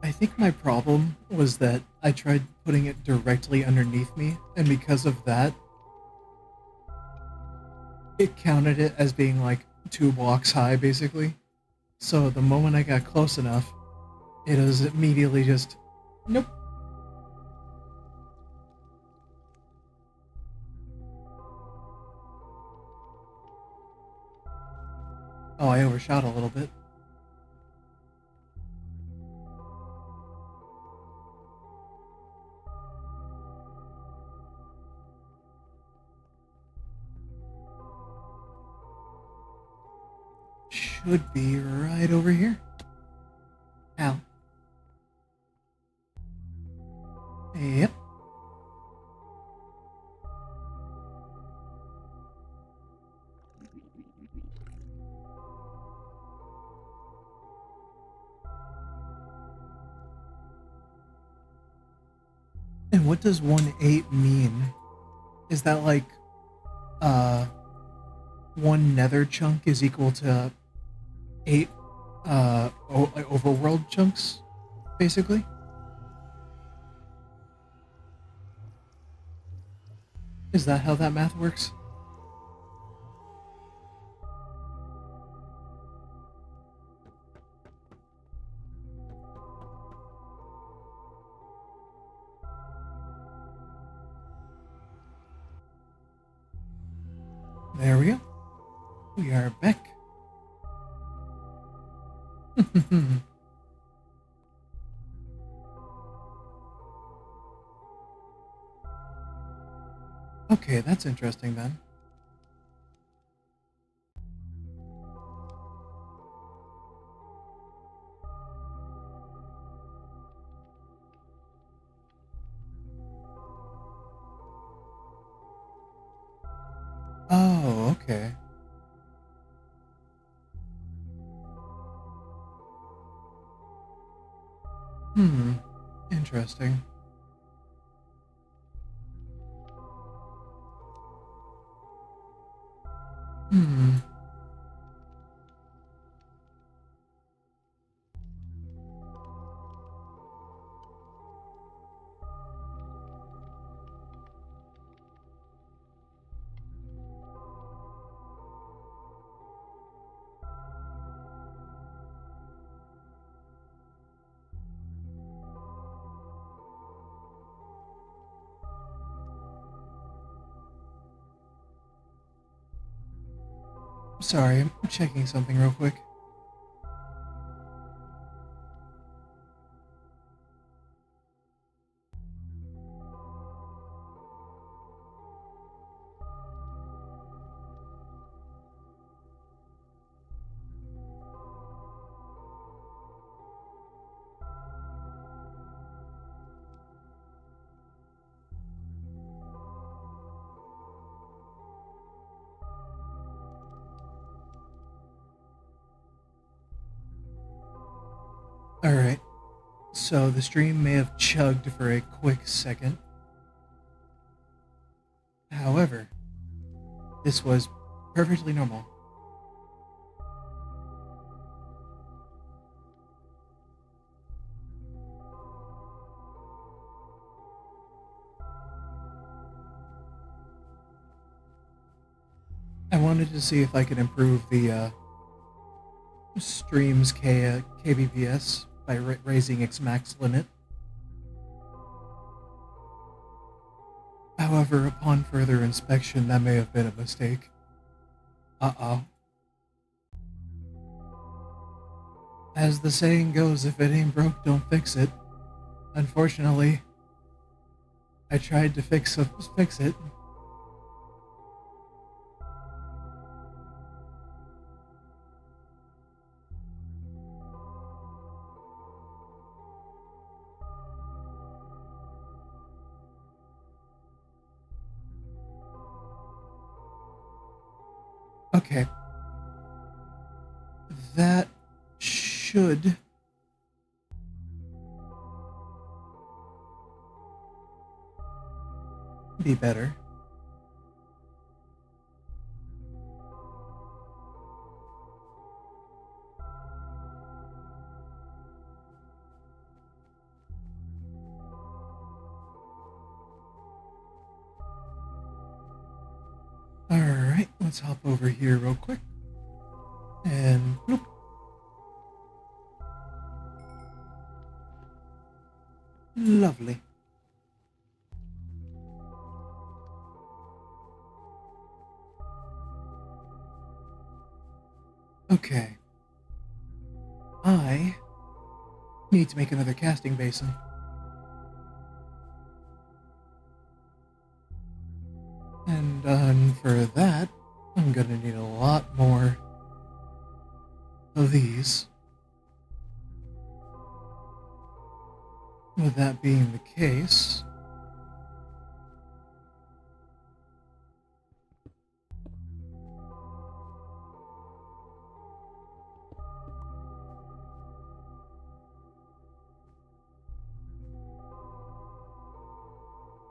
I think my problem was that I tried putting it directly underneath me, and because of that, it counted it as being like 2 blocks high, basically. So the moment I got close enough, it was immediately just, nope. Oh, I overshot a little bit. Should be right over here. Ow. Yep. And what does 1/8 mean? Is that like, uh, one nether chunk is equal to 8, overworld chunks, basically? Is that how that math works? There we go. We are back. Okay, that's interesting then. Oh, okay. Hmm. Interesting. Hmm. Sorry, I'm checking something real quick. Alright, so the stream may have chugged for a quick second. However, this was perfectly normal. I wanted to see if I could improve the stream's kbps by raising its max limit. However, upon further inspection, that may have been a mistake. Uh-oh. As the saying goes, if it ain't broke, don't fix it. Unfortunately, I tried to fix it. Okay. That should be better. Alright, let's hop over here real quick. And bloop. Lovely. Okay. I need to make another casting basin. And for that, I'm gonna need a lot more of these. With that being the case,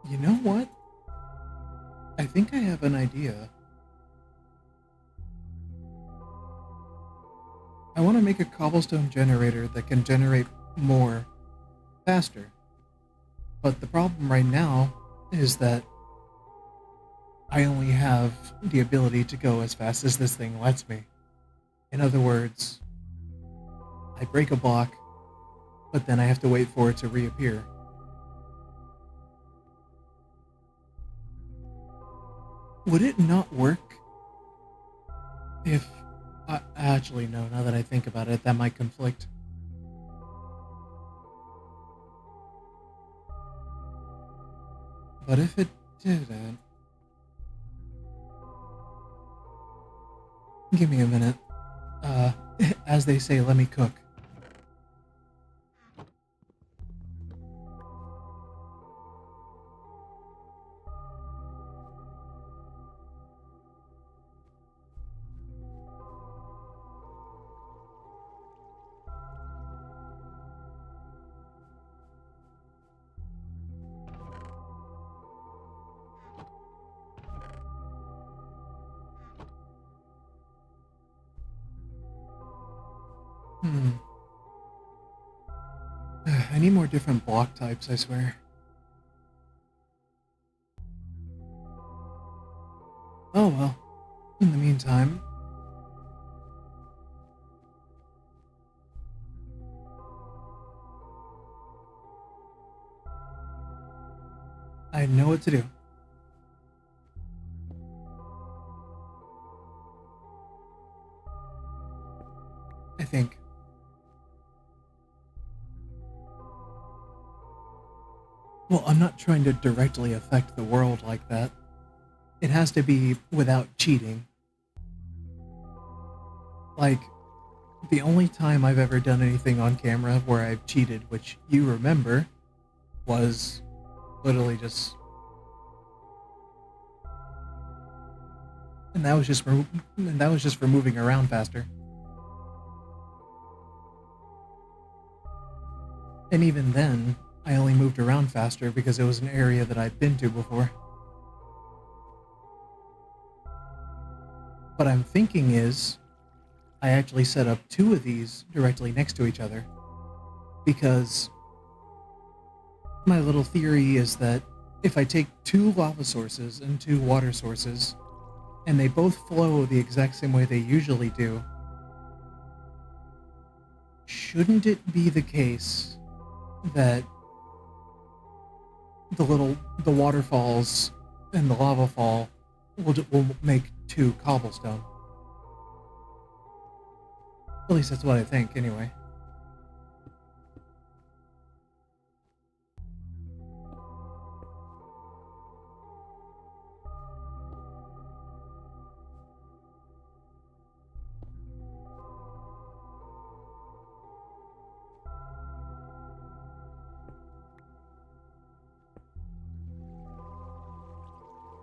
you know what? I think I have an idea. I want to make a cobblestone generator that can generate more faster. But the problem right now is that I only have the ability to go as fast as this thing lets me. In other words, I break a block, but then I have to wait for it to reappear. Would it not work if... actually, no, now that I think about it, that might conflict. But if it didn't... Give me a minute. As they say, let me cook. I need more different block types, I swear. Oh well. In the meantime... I know what to do. I think. Well, I'm not trying to directly affect the world like that. It has to be without cheating. Like, the only time I've ever done anything on camera where I've cheated, which you remember, was literally just... And that was just for moving around faster. And even then, I only moved around faster because it was an area that I'd been to before. What I'm thinking is, I actually set up 2 of these directly next to each other. Because my little theory is that if I take 2 lava sources and 2 water sources, and they both flow the exact same way they usually do, shouldn't it be the case that the waterfalls and the lava fall will make 2 cobblestone? At least that's what I think, anyway.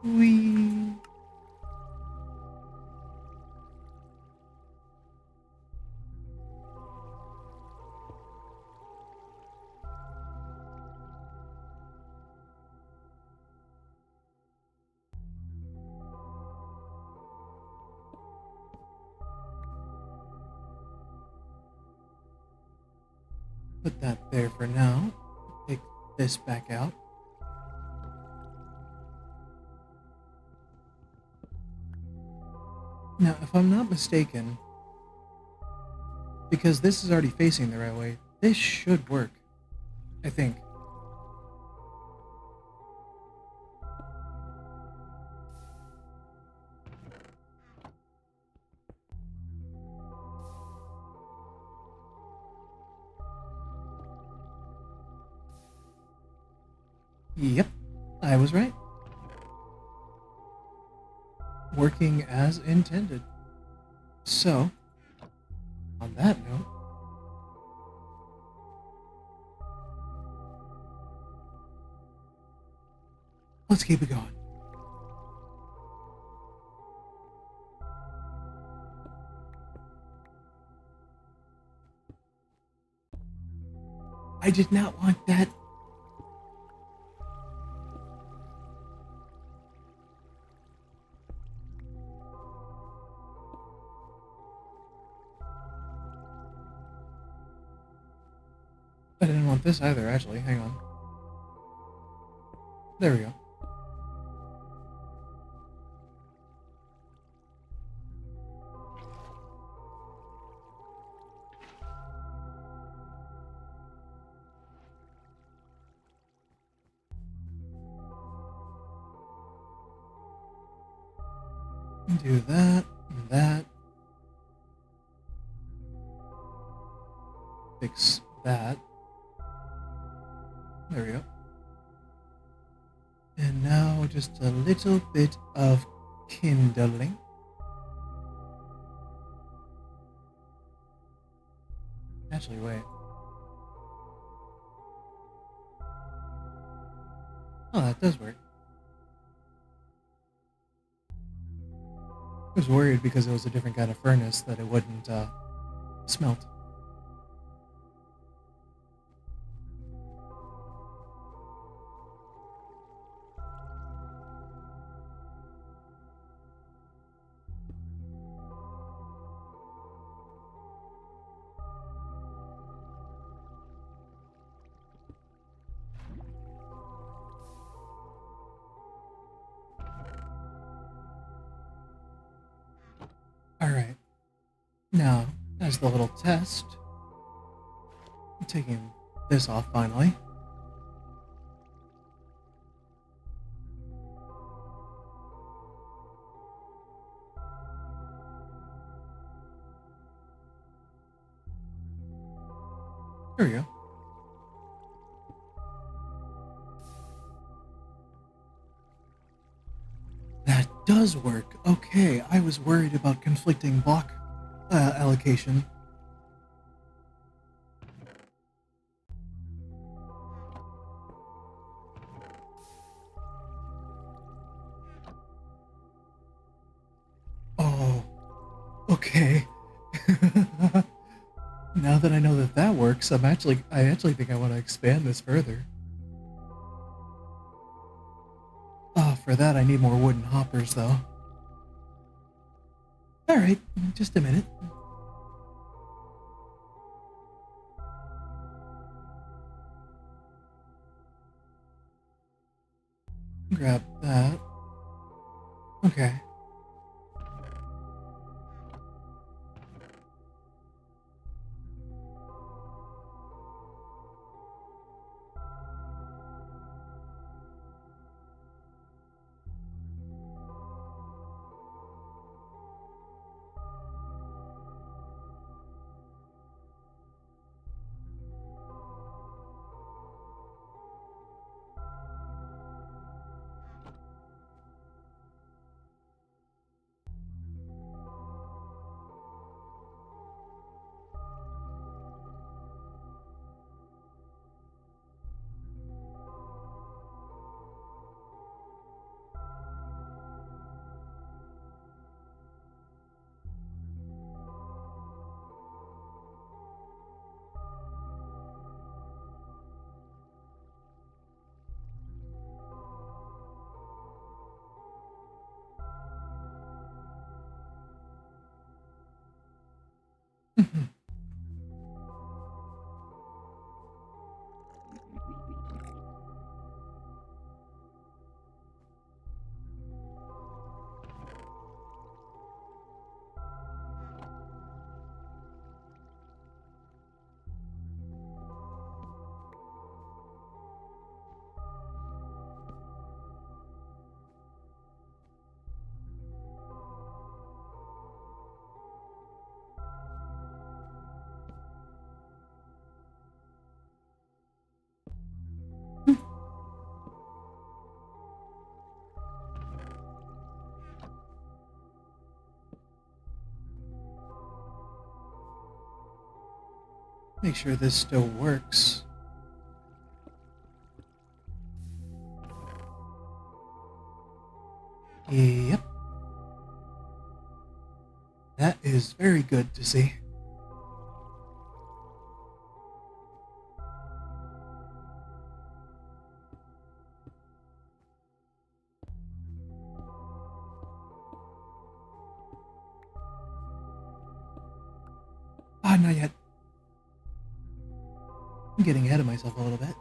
Whee! Put that there for now. Take this back out. Now, if I'm not mistaken, because this is already facing the right way, this should work. I think. Yep, I was right. Working as intended. So, on that note, let's keep it going. I did not want that. I didn't want this either, actually. Hang on. There we go. Do that, and that. Fix that. There we go. And now just a little bit of kindling. Actually, wait. Oh, that does work. I was worried because it was a different kind of furnace that it wouldn't smelt. Alright. Now, as the little test, I'm taking this off finally. There we go. That does work. Okay, I was worried about conflicting block allocation. Oh, okay. Now that I know that that works, I actually think I want to expand this further. Oh, for that I need more wooden hoppers, though. Alright, just a minute. Grab that. Okay. Make sure this still works. Yep. That is very good to see. Ah, not yet. I'm getting ahead of myself a little bit.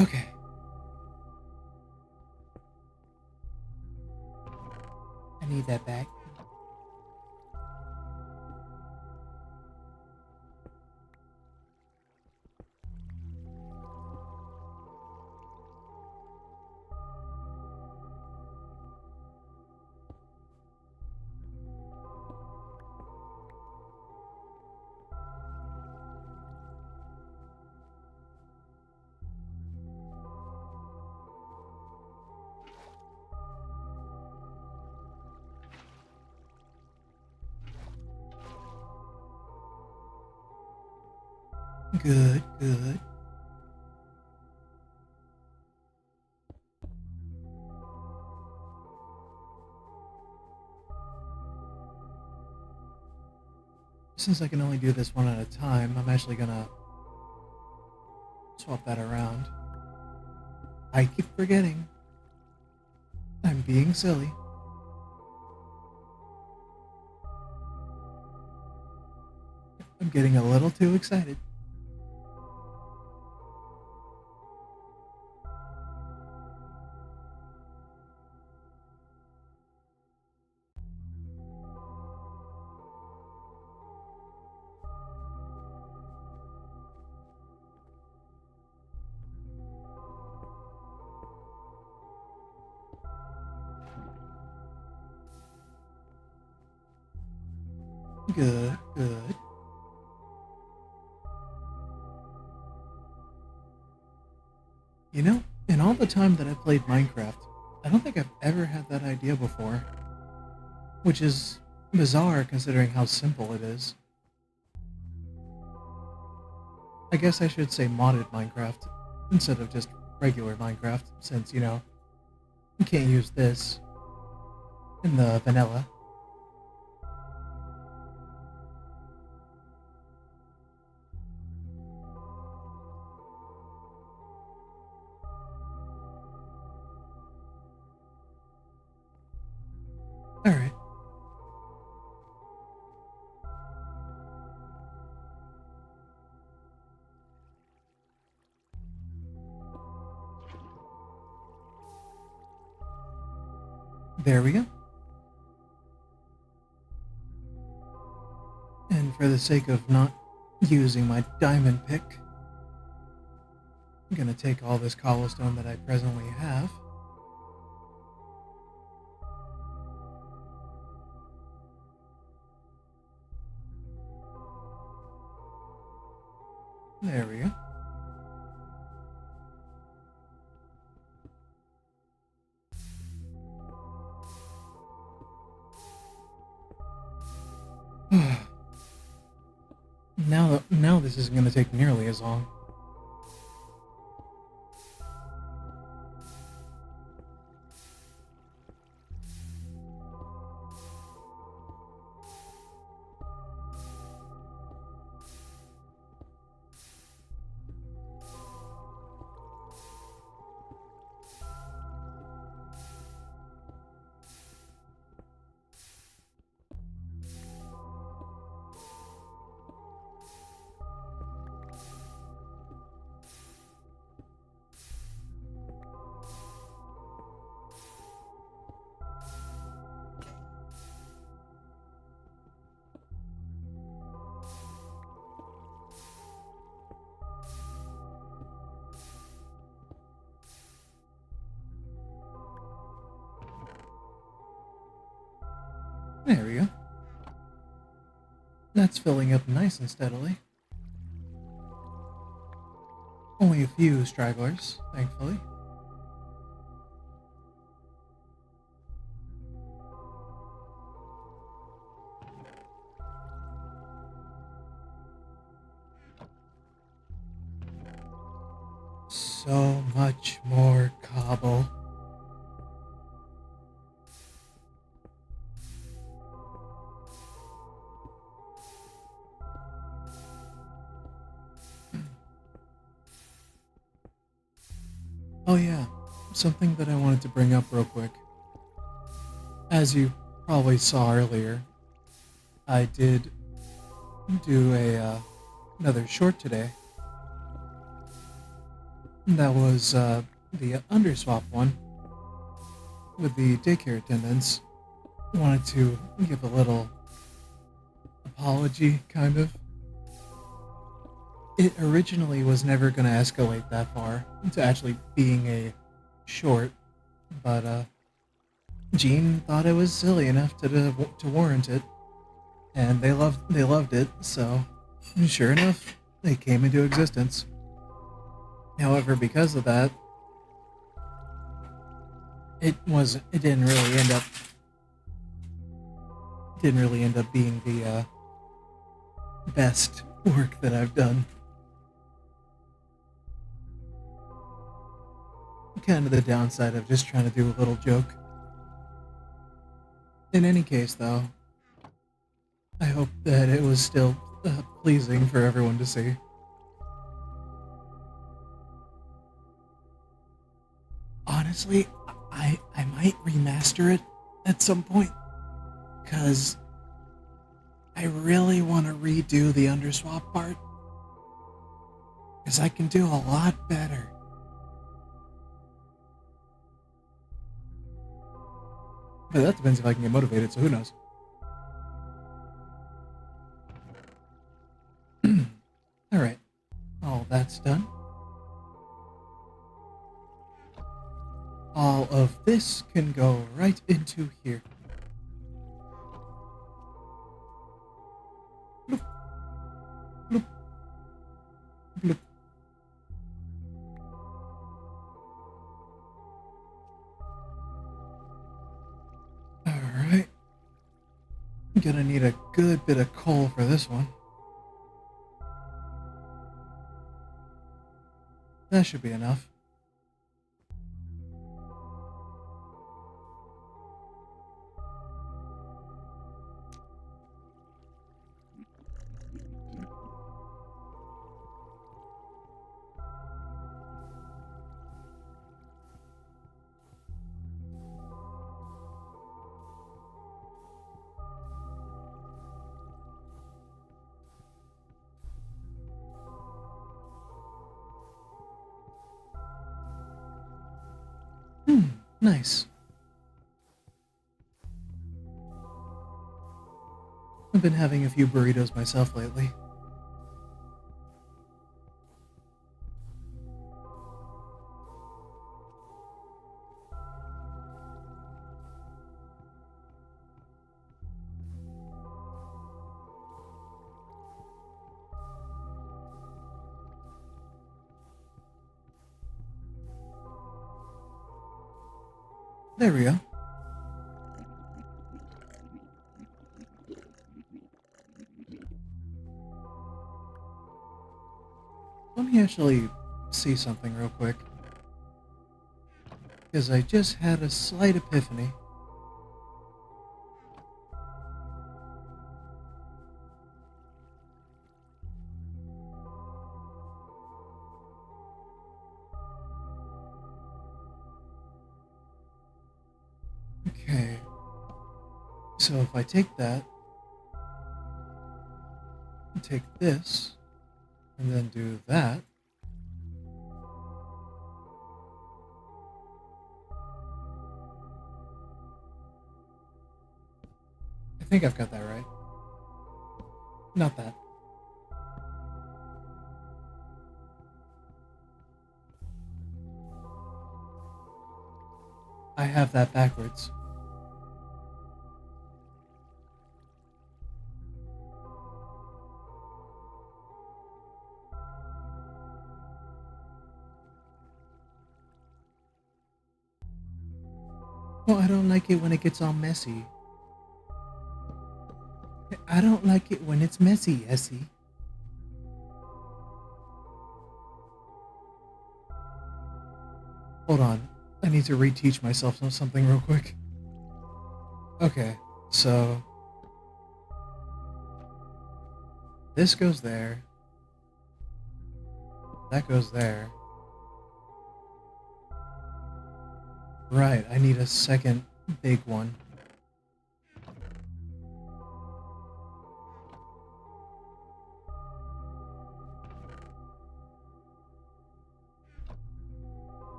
Okay. I need that back. Good, good. Since I can only do this one at a time, I'm actually gonna swap that around. I keep forgetting. I'm being silly. I'm getting a little too excited. Good, good. You know, in all the time that I've played Minecraft, I don't think I've ever had that idea before. Which is bizarre considering how simple it is. I guess I should say modded Minecraft instead of just regular Minecraft, since, you can't use this in the vanilla. Alright. There we go. And for the sake of not using my diamond pick, I'm gonna take all this cobblestone that I presently have. There we go. Now this isn't going to take nearly as long. There we go. That's filling up nice and steadily. Only a few stragglers, thankfully. So much more cobble. Oh yeah, something that I wanted to bring up real quick. As you probably saw earlier, I did do another short today. That was the underswap one with the daycare attendants. Wanted to give a little apology, kind of. It originally was never going to escalate that far to actually being a short, but Gene thought it was silly enough to warrant it, and they loved it. So, sure enough, they came into existence. However, because of that, it didn't really end up being the best work that I've done. Kind of the downside of just trying to do a little joke. In any case, though, I hope that it was still pleasing for everyone to see. Honestly, I might remaster it at some point, because I really want to redo the underswap part, because I can do a lot better. But that depends if I can get motivated, so who knows. Alright, all that's done. All of this can go right into here. Bloop. Bloop. Bloop. Alright. I'm gonna need a good bit of coal for this one. That should be enough. Nice. I've been having a few burritos myself lately. There we go. Let me actually see something real quick. Because I just had a slight epiphany. Okay. So if I take that, and take this, and then do that, I think I've got that right. Not that. I have that backwards. Well, I don't like it when it gets all messy. I don't like it when it's messy, Essie. Hold on. I need to reteach myself something real quick. Okay, so this goes there. That goes there. Right, I need a second big one.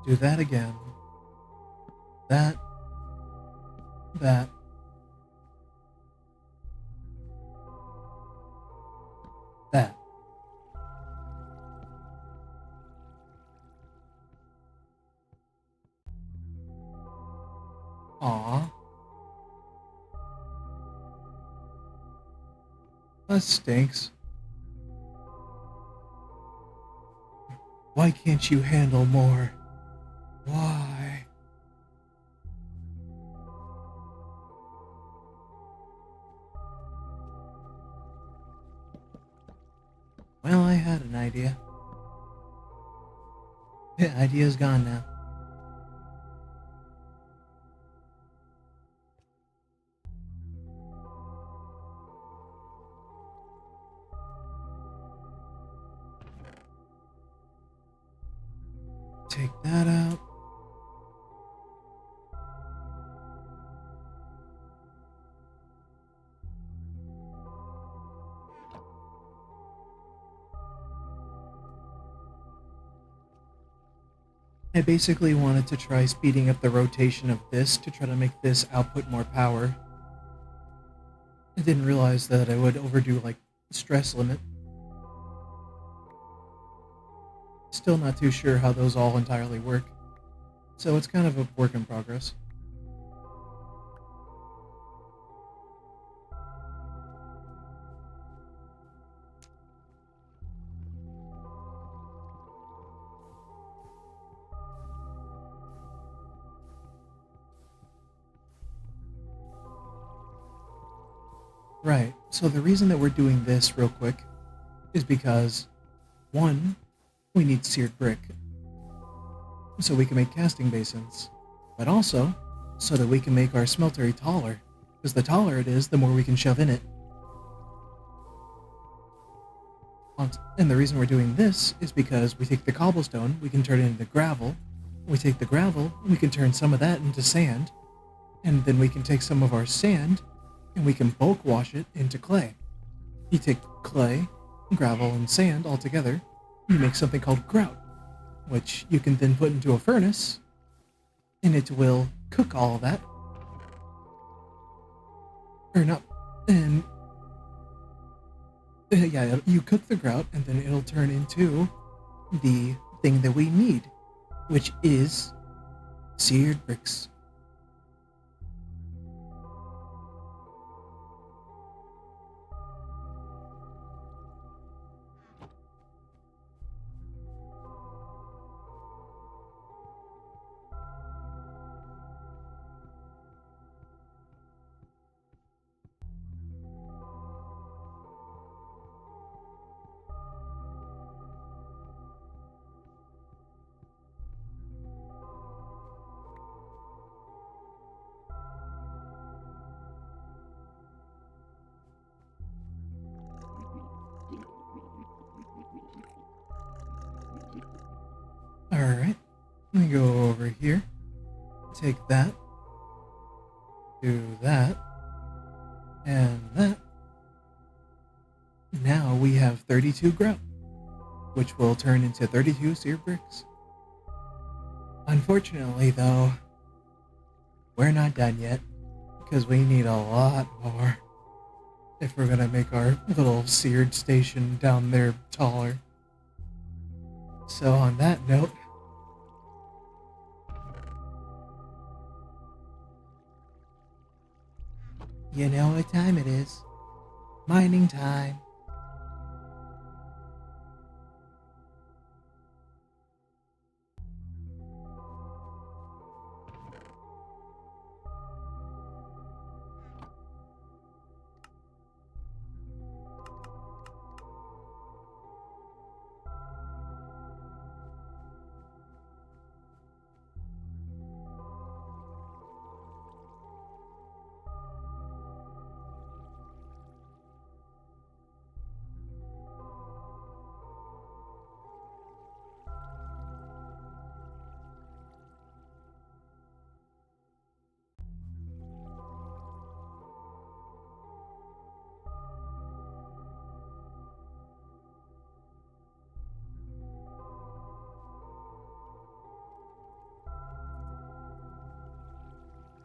Do that again. That. That. That. Aw. That stinks. Why can't you handle more? Why? Well, I had an idea. The idea's gone now. Take that out. I basically wanted to try speeding up the rotation of this to try to make this output more power. I didn't realize that I would overdo, like, the stress limit. Still not too sure how those all entirely work, so it's kind of a work in progress. Right, so the reason that we're doing this real quick is because, one, we need seared brick, so we can make casting basins, but also so that we can make our smeltery taller, because the taller it is, the more we can shove in it. And the reason we're doing this is because we take the cobblestone, we can turn it into gravel, we take the gravel, we can turn some of that into sand, and then we can take some of our sand and we can bulk wash it into clay. You take clay, gravel, and sand all together, you make something called grout, which you can then put into a furnace, and it will cook all of that. Or not, and yeah, you cook the grout, and then it'll turn into the thing that we need, which is seared bricks. Alright, let me go over here, take that, do that, and that. Now we have 32 grout, which will turn into 32 seared bricks. Unfortunately, though, we're not done yet, because we need a lot more if we're gonna make our little seared station down there taller. So on that note, you know what time it is. Mining time.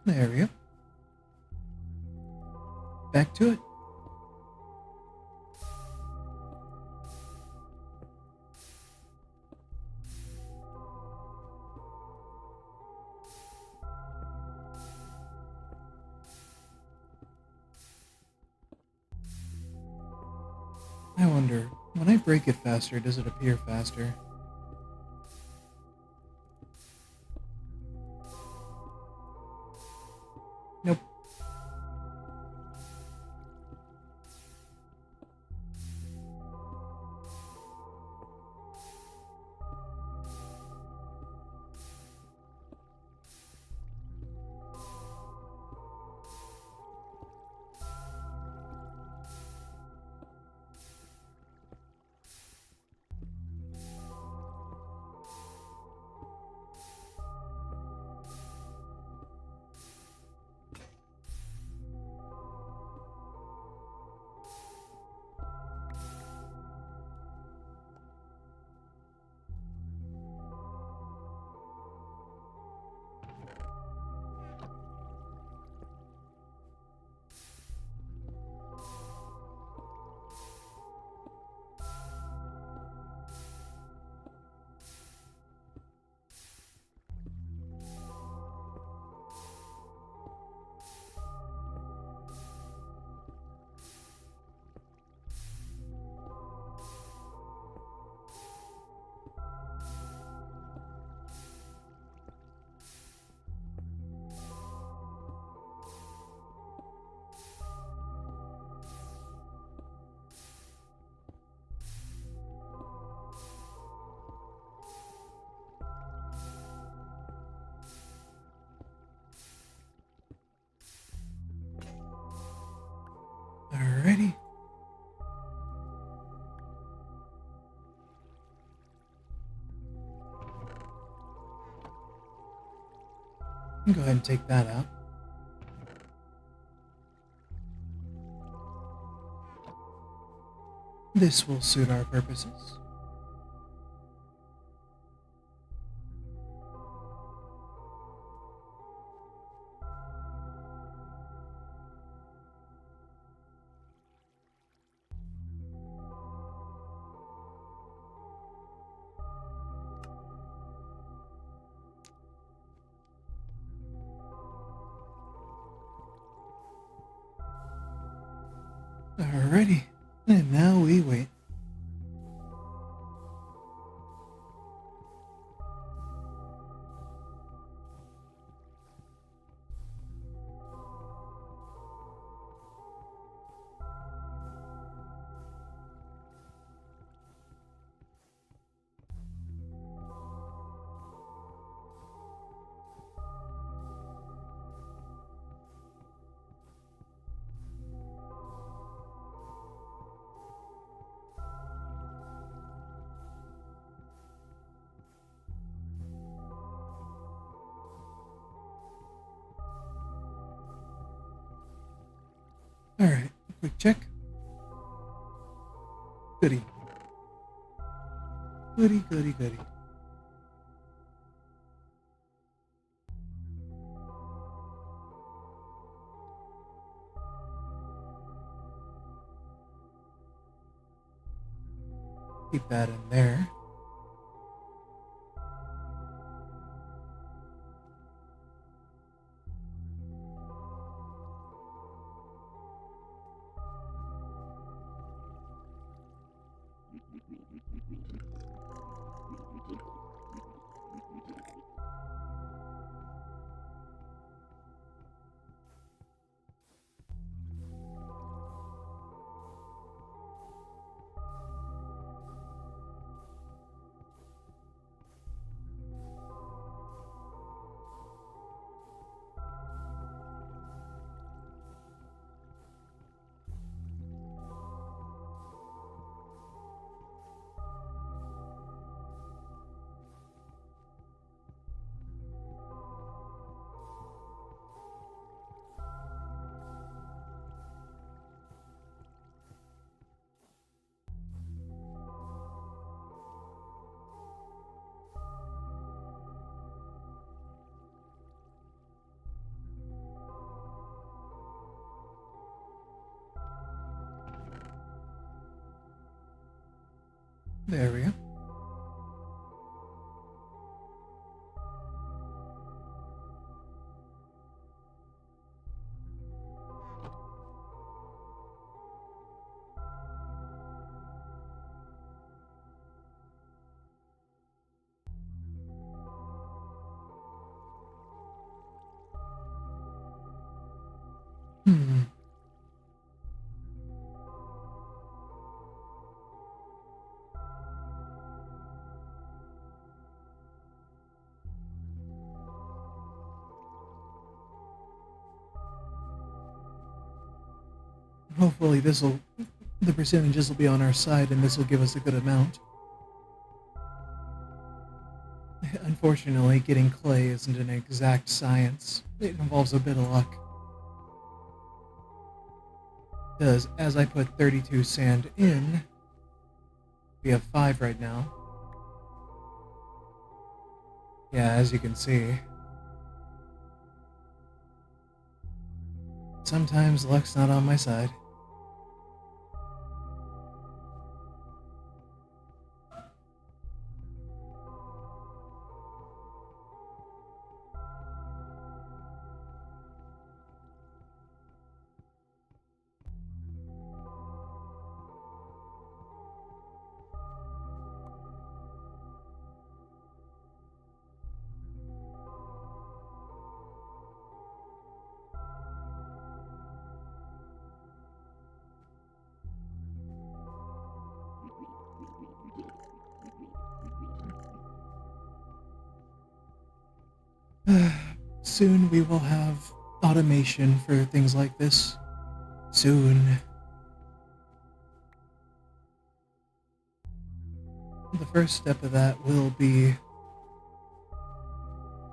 There we go. Back to it. I wonder, when I break it faster, does it appear faster? Nope. Alrighty. Go ahead and take that out. This will suit our purposes. Alrighty, and now we wait. Alright, quick check. Goody. Goody, goody, goody. Keep that in there. There we go. Hmm. Hopefully the percentages will be on our side and this will give us a good amount. Unfortunately, getting clay isn't an exact science. It involves a bit of luck. Because as I put 32 sand in, we have 5 right now. Yeah, as you can see. Sometimes luck's not on my side. Soon we will have automation for things like this. Soon. The first step of that will be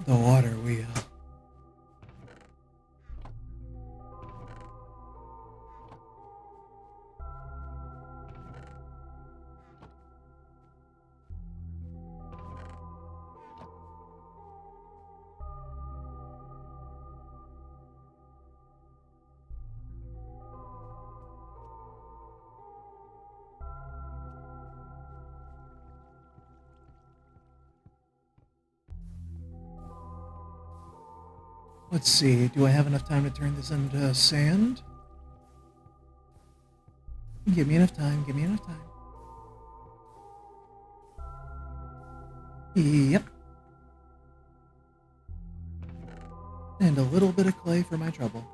the water wheel. Let's see, do I have enough time to turn this into sand? Give me enough time, give me enough time. Yep. And a little bit of clay for my trouble.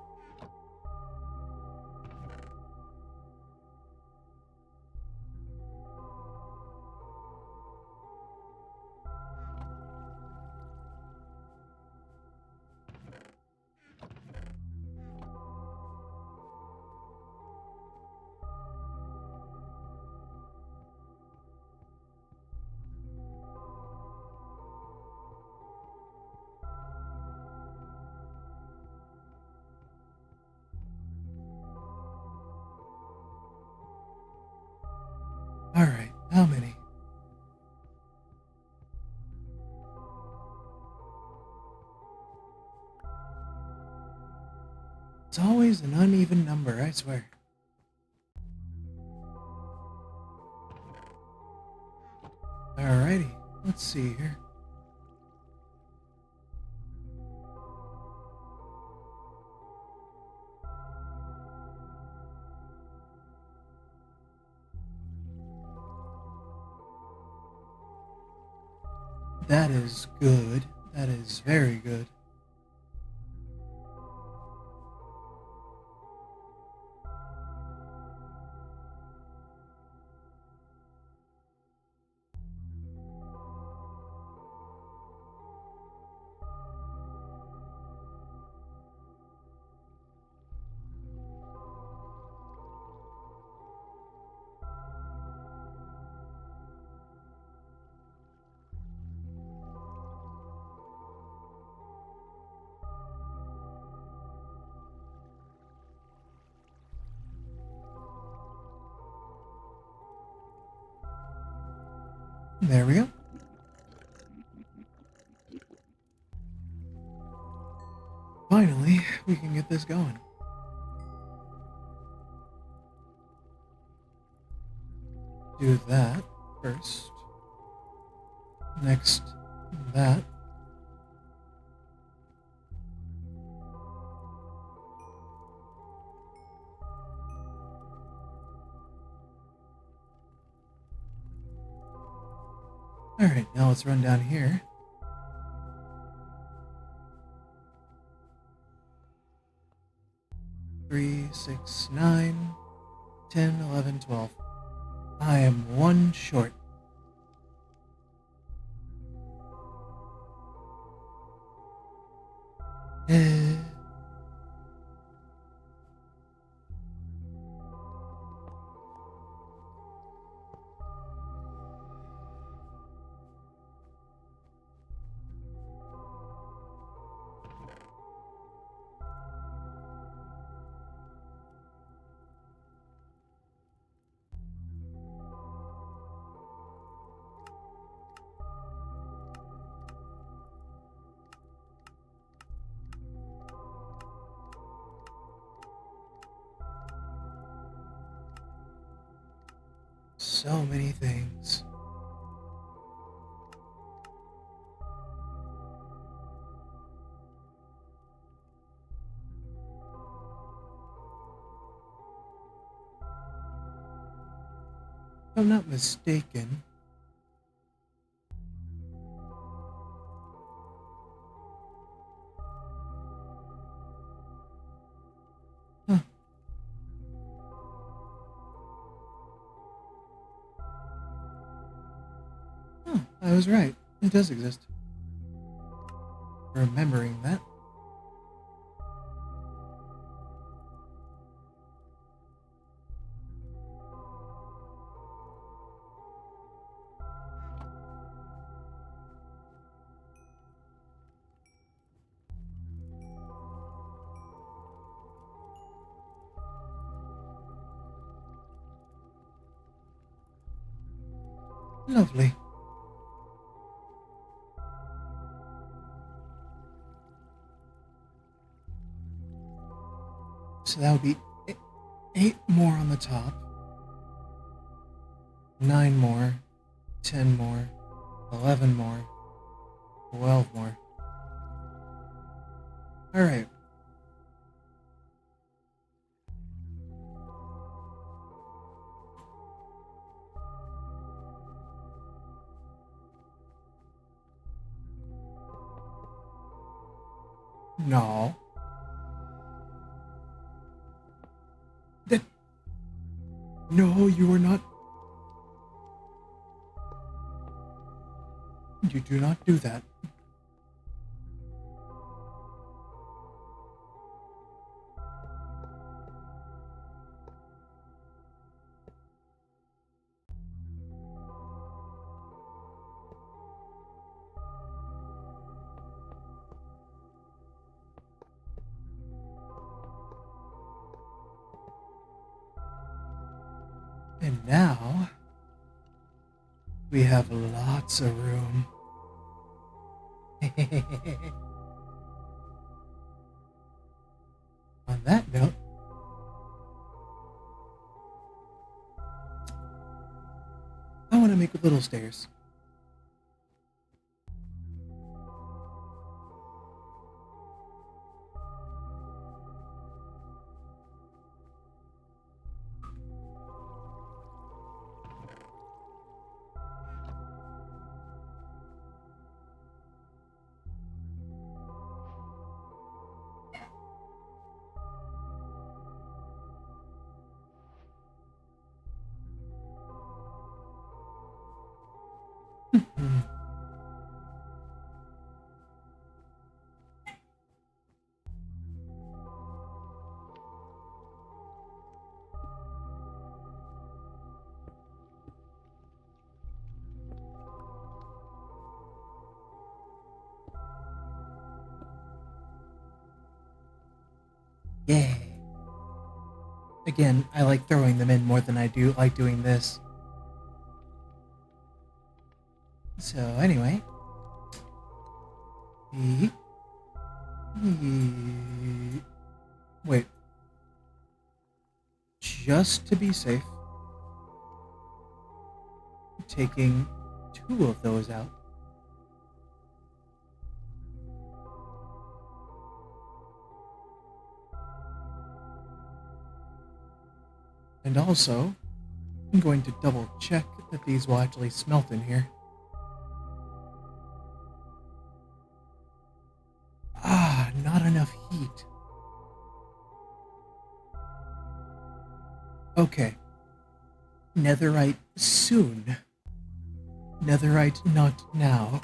Alright, how many? It's always an uneven number, I swear. Alrighty, let's see here. That is good. That is very good. There we go. Finally, we can get this going. Do that first. Next, that. Alright, now let's run down here. Three, 6, 9, 10, 11, 12. I am one short. So many things. If I'm not mistaken, huh. Oh, I was right. It does exist. Remembering that. Lovely. So that would be 8 more on the top, 9 more, 10 more, 11 more, 12 more. Alright. No. That... No, you are not... You do not do that. And now... we have lots of room. On that note... I want to make little stairs. Yeah. Again, I like throwing them in more than I do like doing this. So, anyway. Wait. Just to be safe, taking 2 of those out. And also, I'm going to double check that these will actually smelt in here. Ah, not enough heat. Okay. Netherite soon. Netherite not now.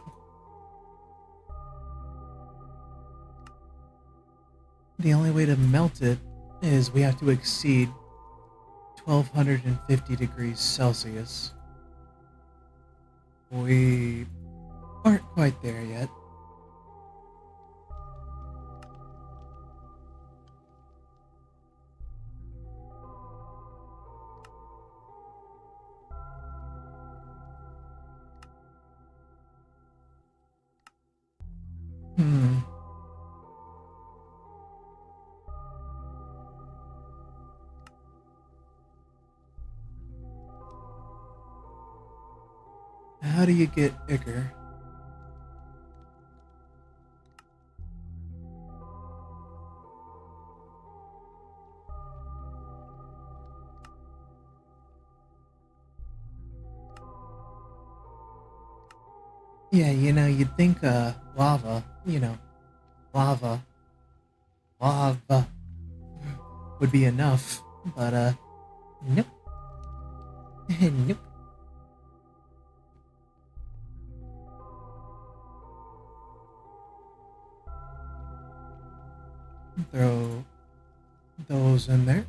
The only way to melt it is we have to exceed 1250 degrees Celsius. We aren't quite there yet. How do you get bigger? Yeah, you'd think lava, lava would be enough, but nope. Nope. Throw those in there.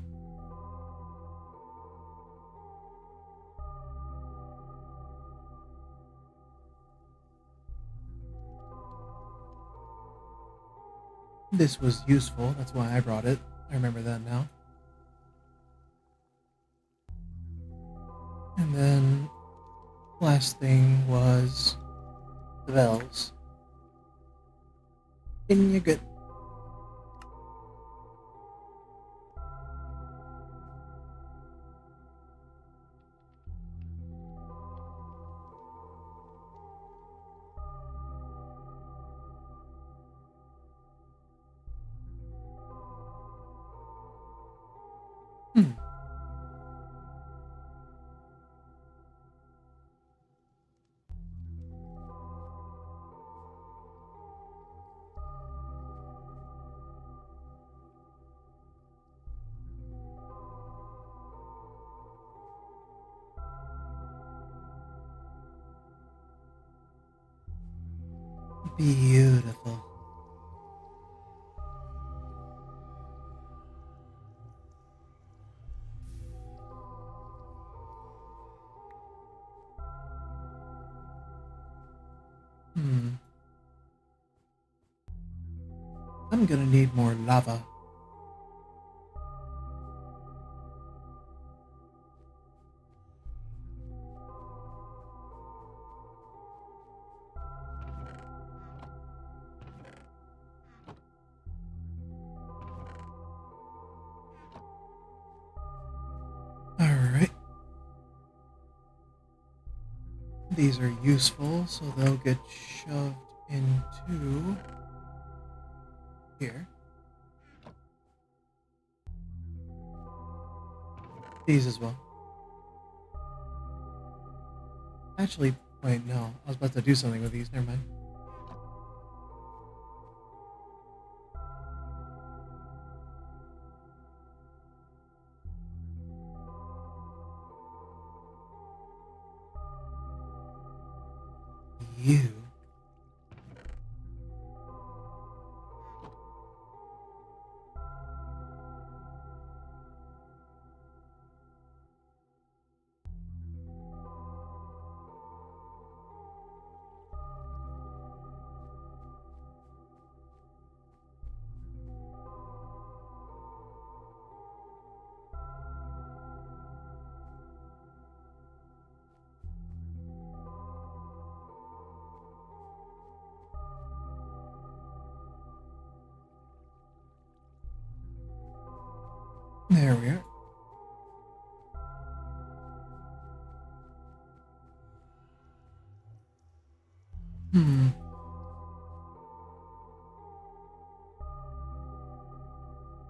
This was useful, that's why I brought it. I remember that now. And then, last thing was the bells. And you're good. Beautiful. I'm gonna need more lava. Alright. These are useful, so they'll get shoved into here. These as well. Actually, wait, no. I was about to do something with these. Never mind. You. There we are.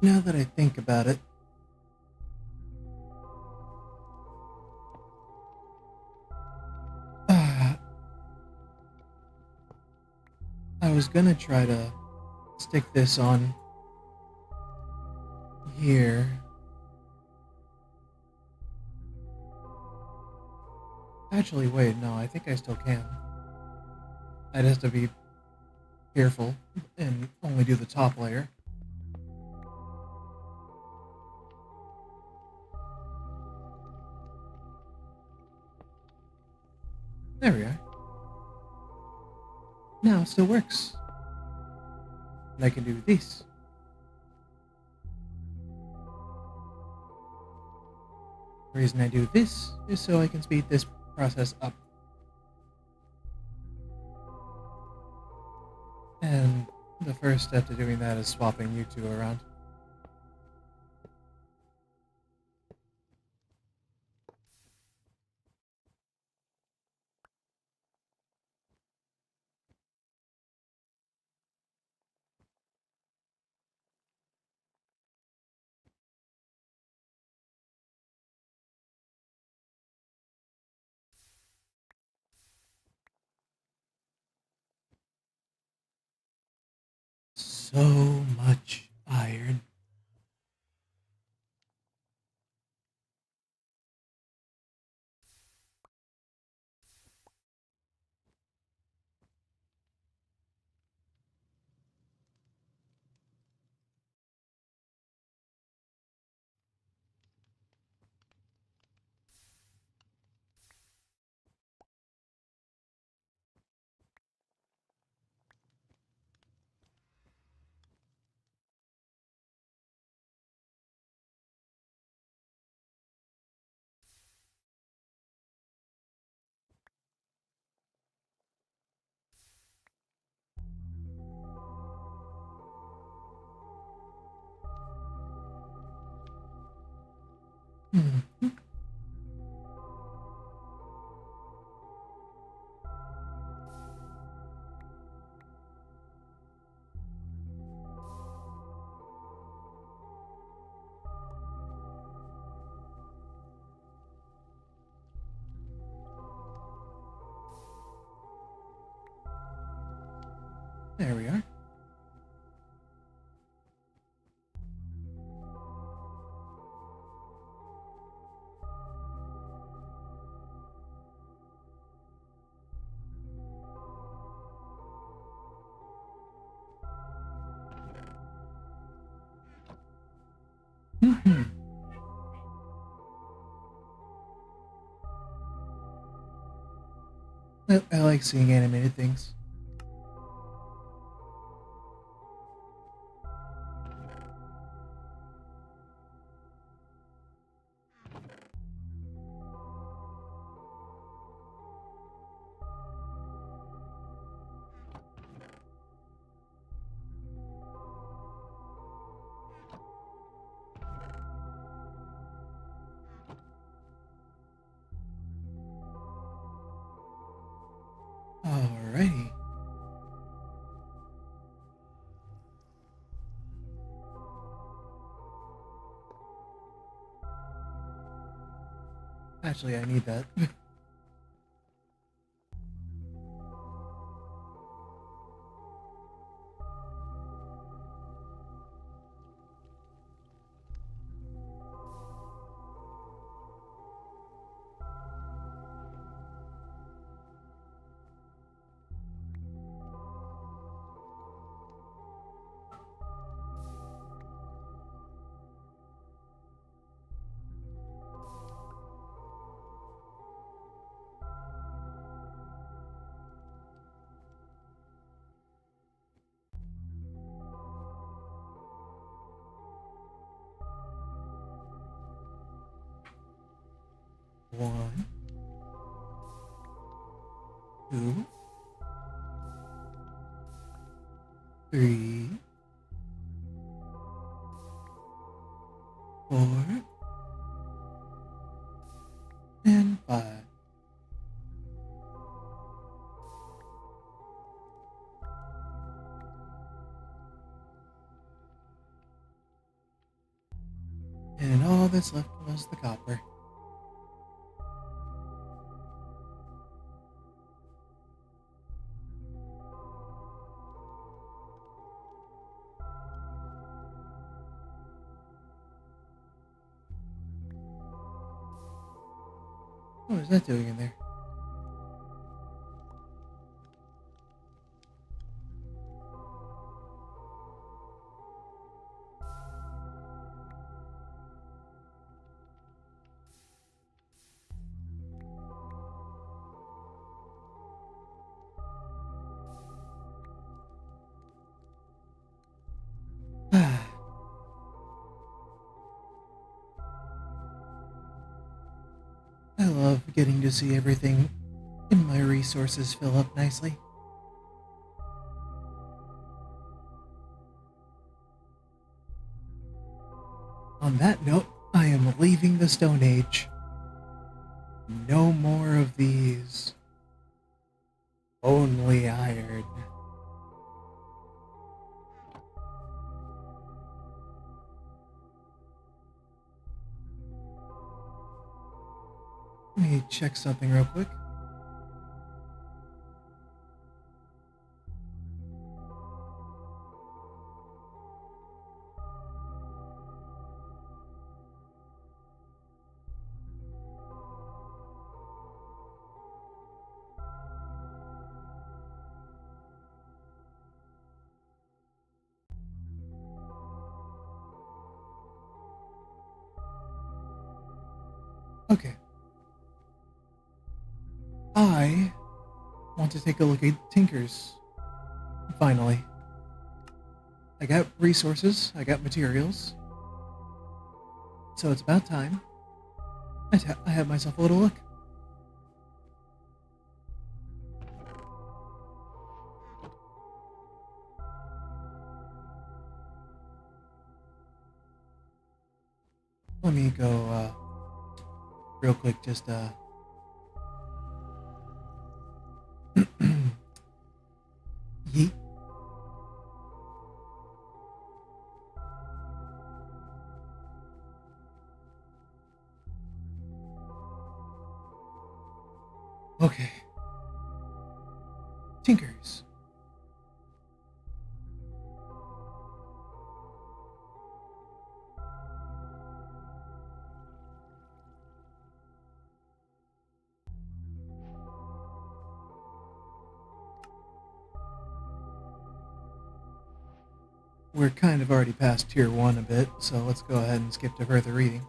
Now that I think about it, I was gonna try to stick this on here. Actually, wait, no, I think I still can. I'd have to be careful and only do the top layer. There we are. Now it still works. And I can do this. The reason I do this is so I can speed this process up. And the first step to doing that is swapping you two around. So much iron. Hmm. There we are. I like seeing animated things. Alrighty. Actually, I need that. One, two, three, four, and five. And all that's left was the copper. What is that doing in there? I love getting to see everything in my resources fill up nicely. On that note, I am leaving the Stone Age. No more of these. Only iron. Let me check something real quick. Okay. I want to take a look at Tinker's. Finally. I got resources, I got materials. So it's about time. I have myself a little look. Let me go, real quick, just, yeet. Okay. Tinkers. we're kind of already past tier 1 a bit, so let's go ahead and skip to further reading.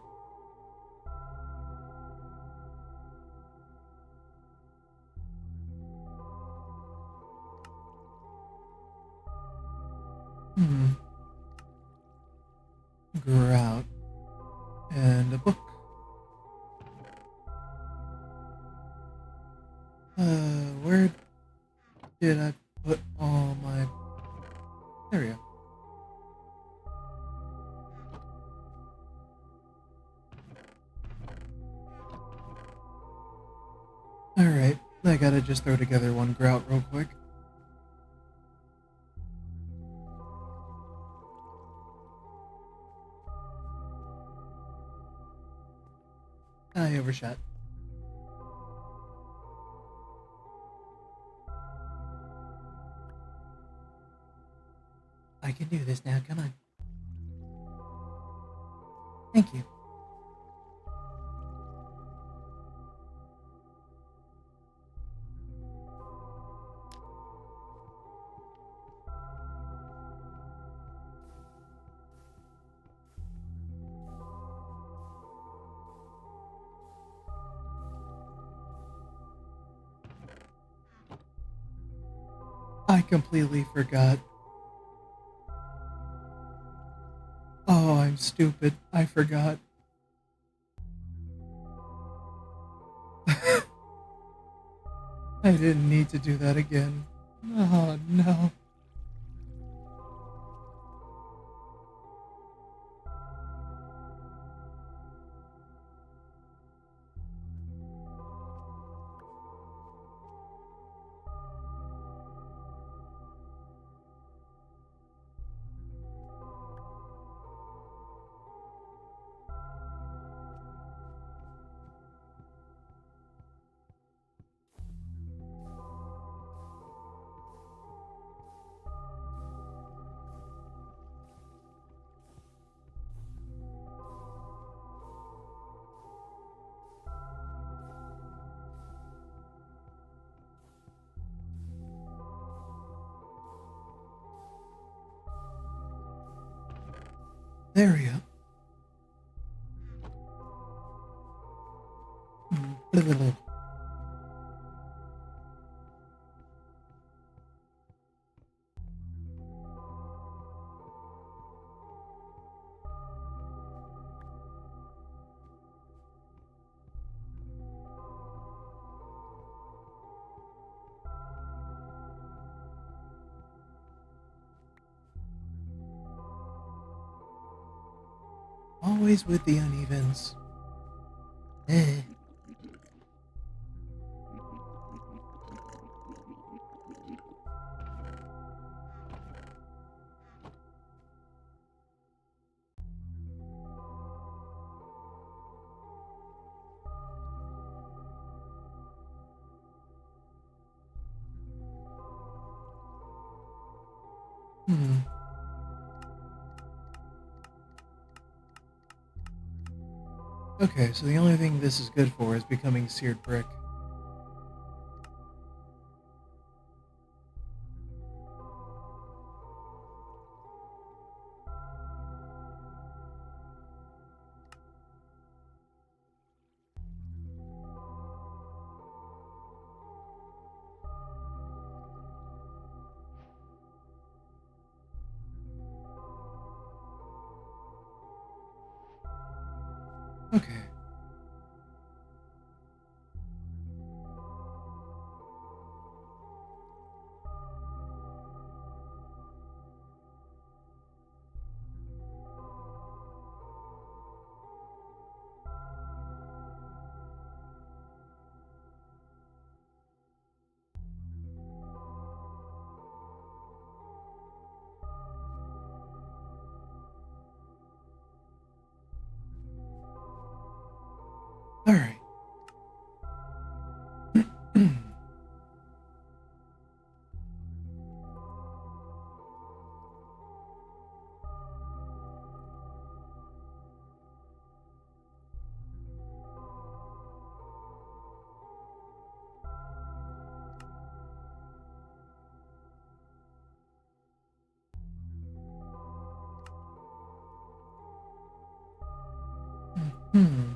Grout. And a book. Where did I put all my... There we go. Alright, I gotta just throw together one grout real quick. I overshot. I can do this now, come on. Thank you. I completely forgot. Oh, I'm stupid. I forgot. I didn't need to do that again. Oh, no. There we go. Always with the unevens. Eh. Okay, so the only thing this is good for is becoming seared brick. Okay. Hmm.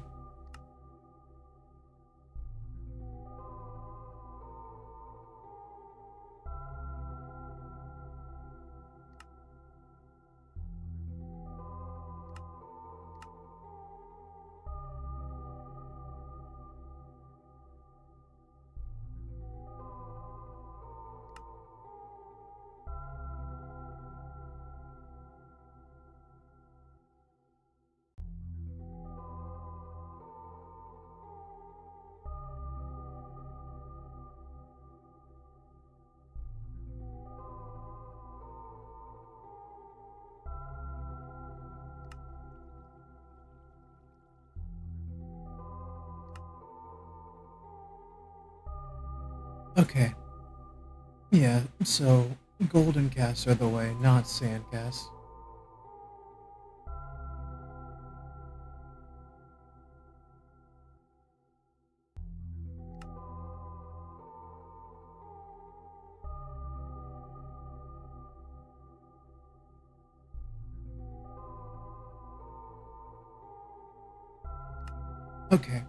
Okay. Yeah, so golden casts are the way, not sand casts. Okay,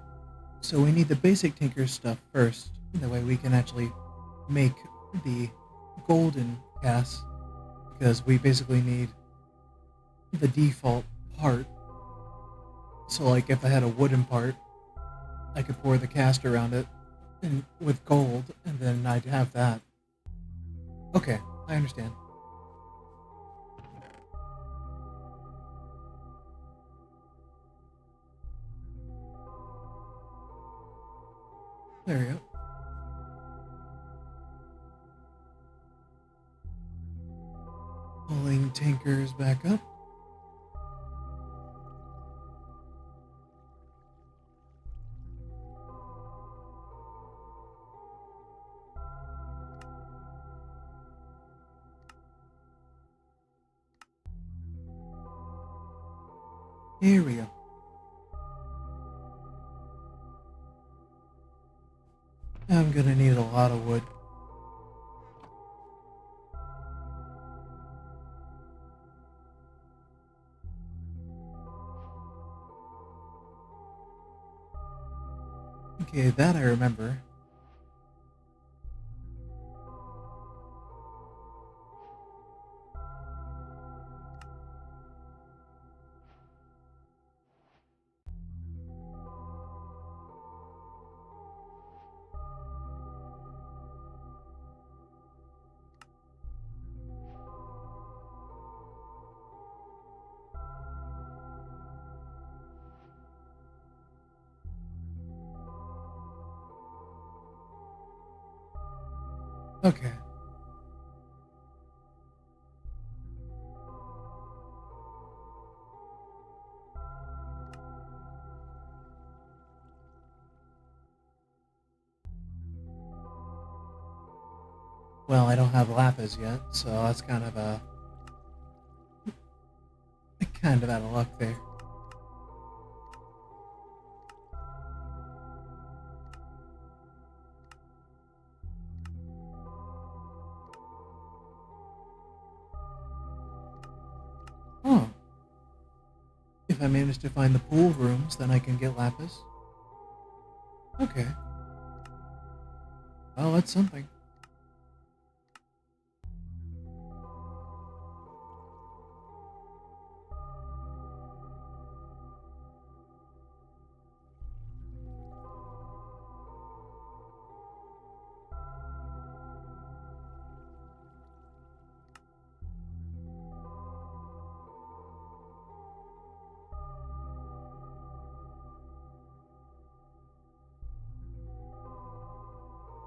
so we need the basic tinker stuff first. That way we can actually make the golden cast, because we basically need the default part. So like if I had a wooden part, I could pour the cast around it and with gold, and then I'd have that. Okay, I understand. There we go. Pulling tinkers back up. Here we go. I'm gonna need a lot of wood. Okay, that I remember. Okay. Well, I don't have lapis yet, so that's kind of out of luck there. Oh, if I manage to find the pool rooms, then I can get lapis. Okay. Well, that's something.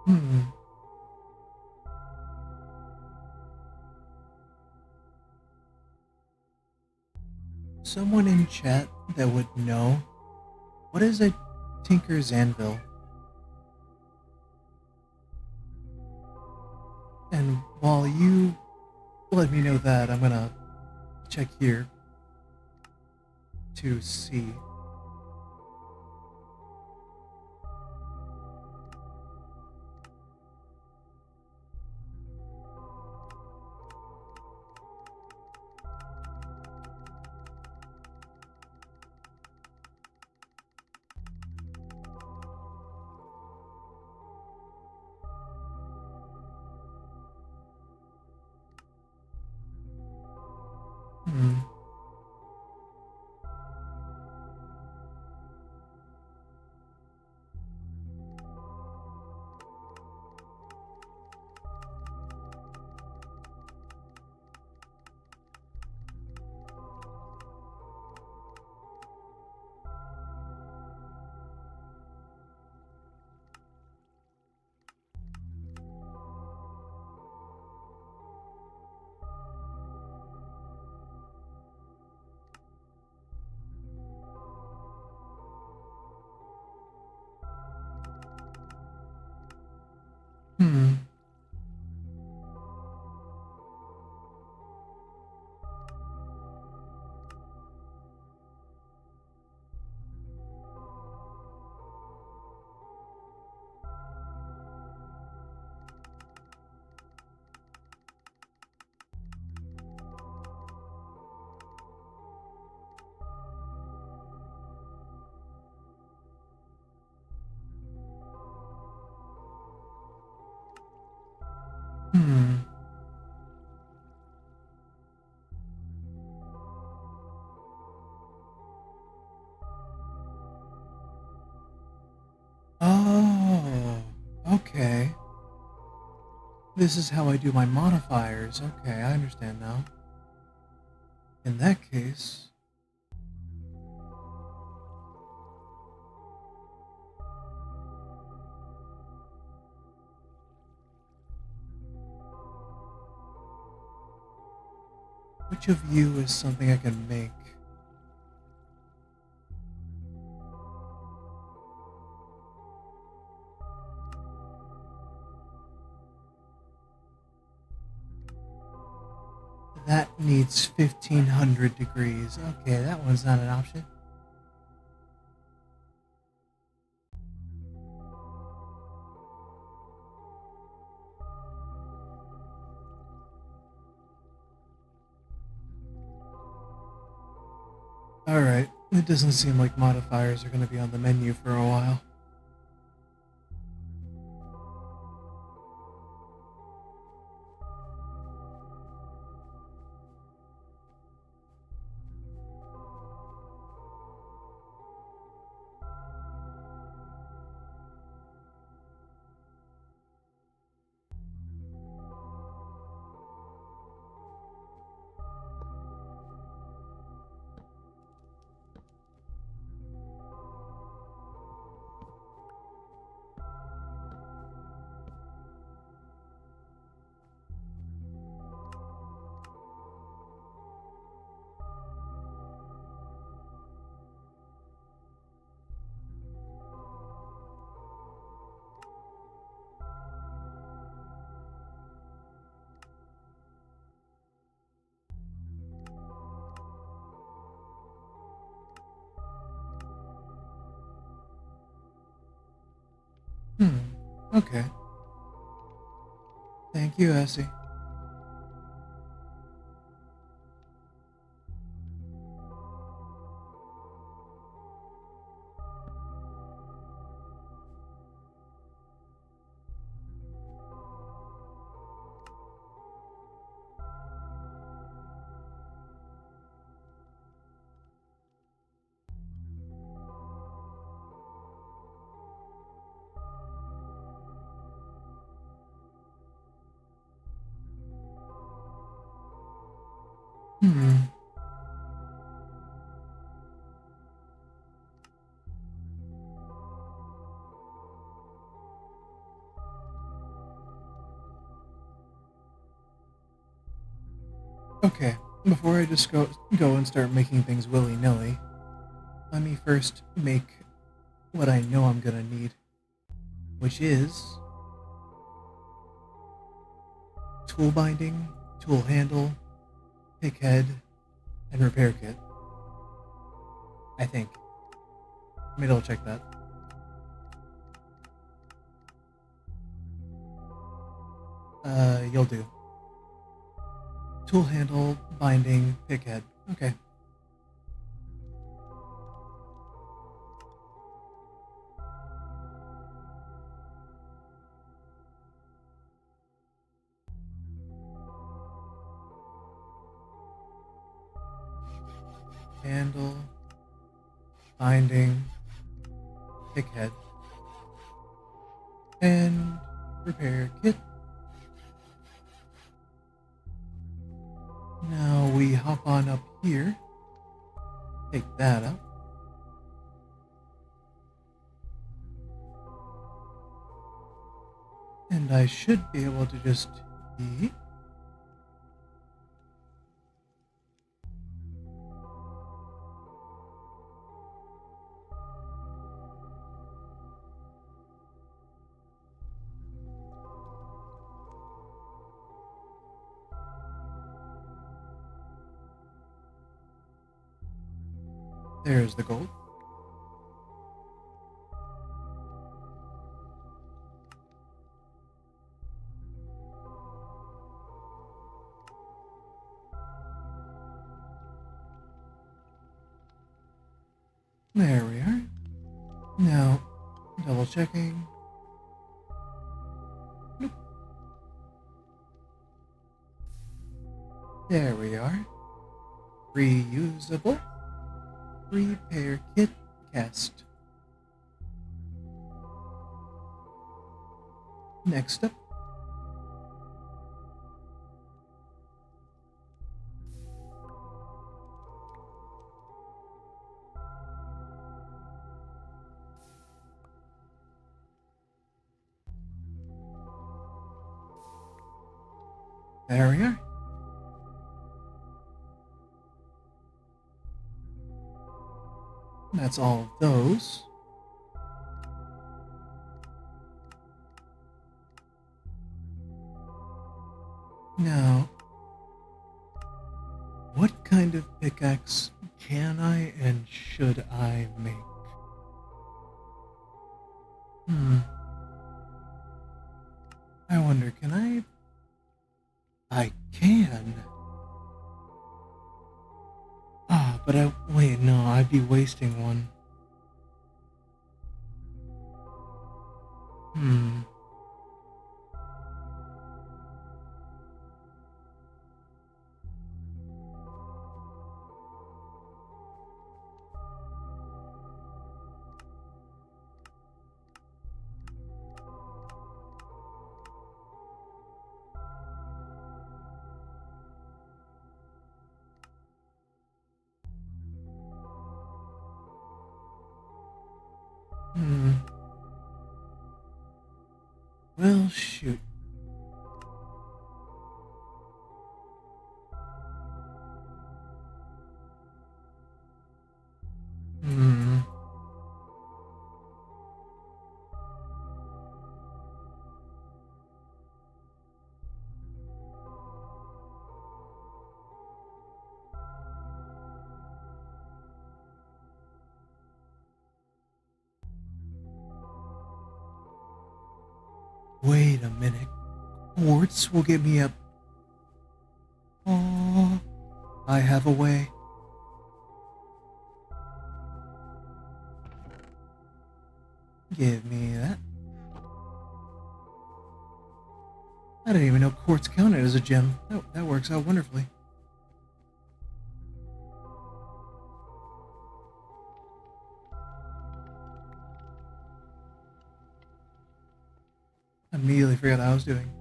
Hmm. Someone in chat that would know, what is a Tinker's Anvil? And while you let me know that, I'm gonna check here to see. Hmm. Hmm. Hmm. Oh, okay. This is how I do my modifiers. Okay, I understand now. In that case, which of you is something I can make? That needs 1500 degrees. Okay, that one's not an option. Alright, it doesn't seem like modifiers are going to be on the menu for a while. Hmm, okay. Thank you, Essie. Hmm. Okay, before I just go and start making things willy-nilly, let me first make what I know I'm gonna need, which is tool binding, tool handle, pick head, and repair kit. I think. Let me double check that. You'll do. Tool handle, binding, pick head. Okay. handle, binding, pick head, and repair kit. Now we hop on up here, take that up. And I should be able to just eat. There's the gold. There we are. Now, double checking. Nope. There we are. Reusable. Repair kit cast. Next up. There we are. That's all of those. Now, what kind of pickaxe can I and should I make? I wonder, can I? I can. But wait, no, I'd be wasting one. Well, shoot. Wait a minute. Quartz will get me up. Oh, I have a way. Give me that. I didn't even know quartz counted as a gem. That works out wonderfully. I immediately forgot what I was doing.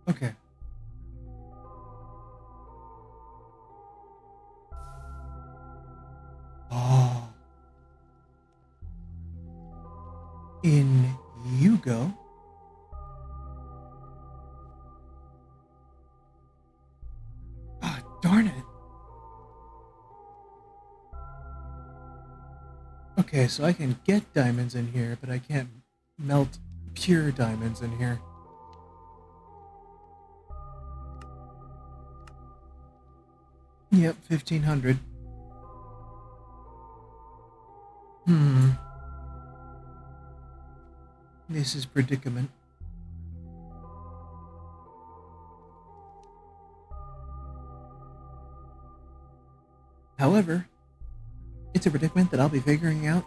Okay. Oh. In you go. Ah, darn it. Okay, so I can get diamonds in here, but I can't melt pure diamonds in here. Yep, 1500. This is predicament. However, it's a predicament that I'll be figuring out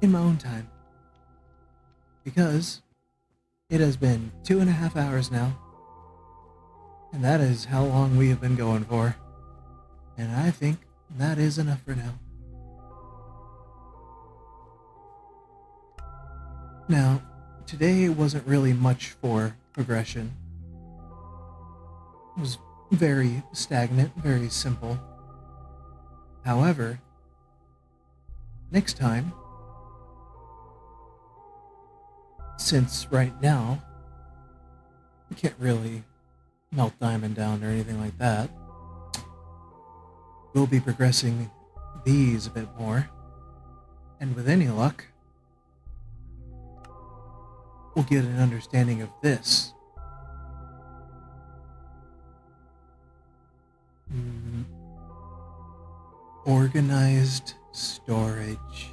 in my own time. Because It has been 2.5 hours now, and that is how long we have been going for. And I think that is enough for now. Now, today wasn't really much for progression. It was very stagnant, very simple. However, next time, since right now, we can't really melt diamond down or anything like that, we'll be progressing these a bit more. And with any luck, we'll get an understanding of this. Organized storage.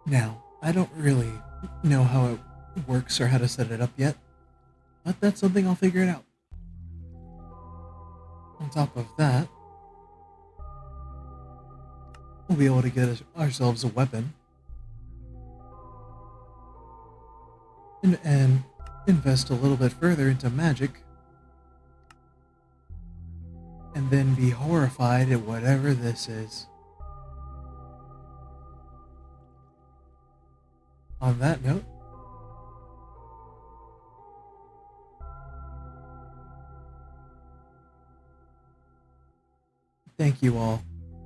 Now, I don't really know how it works or how to set it up yet, but that's something I'll figure it out. On top of that, we'll be able to get ourselves a weapon and invest a little bit further into magic, and then be horrified at whatever this is. On that note, thank you all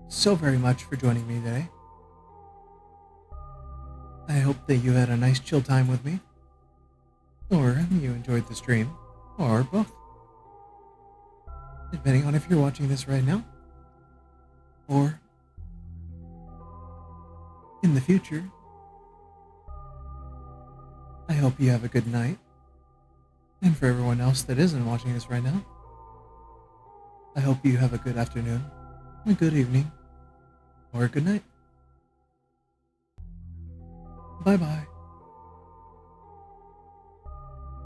so very much for joining me today. I hope that you had a nice chill time with me, or you enjoyed the stream, or both, depending on if you're watching this right now, or in the future. I hope you have a good night, and for everyone else that isn't watching this right now, I hope you have a good afternoon, a good evening, or a good night. Bye-bye.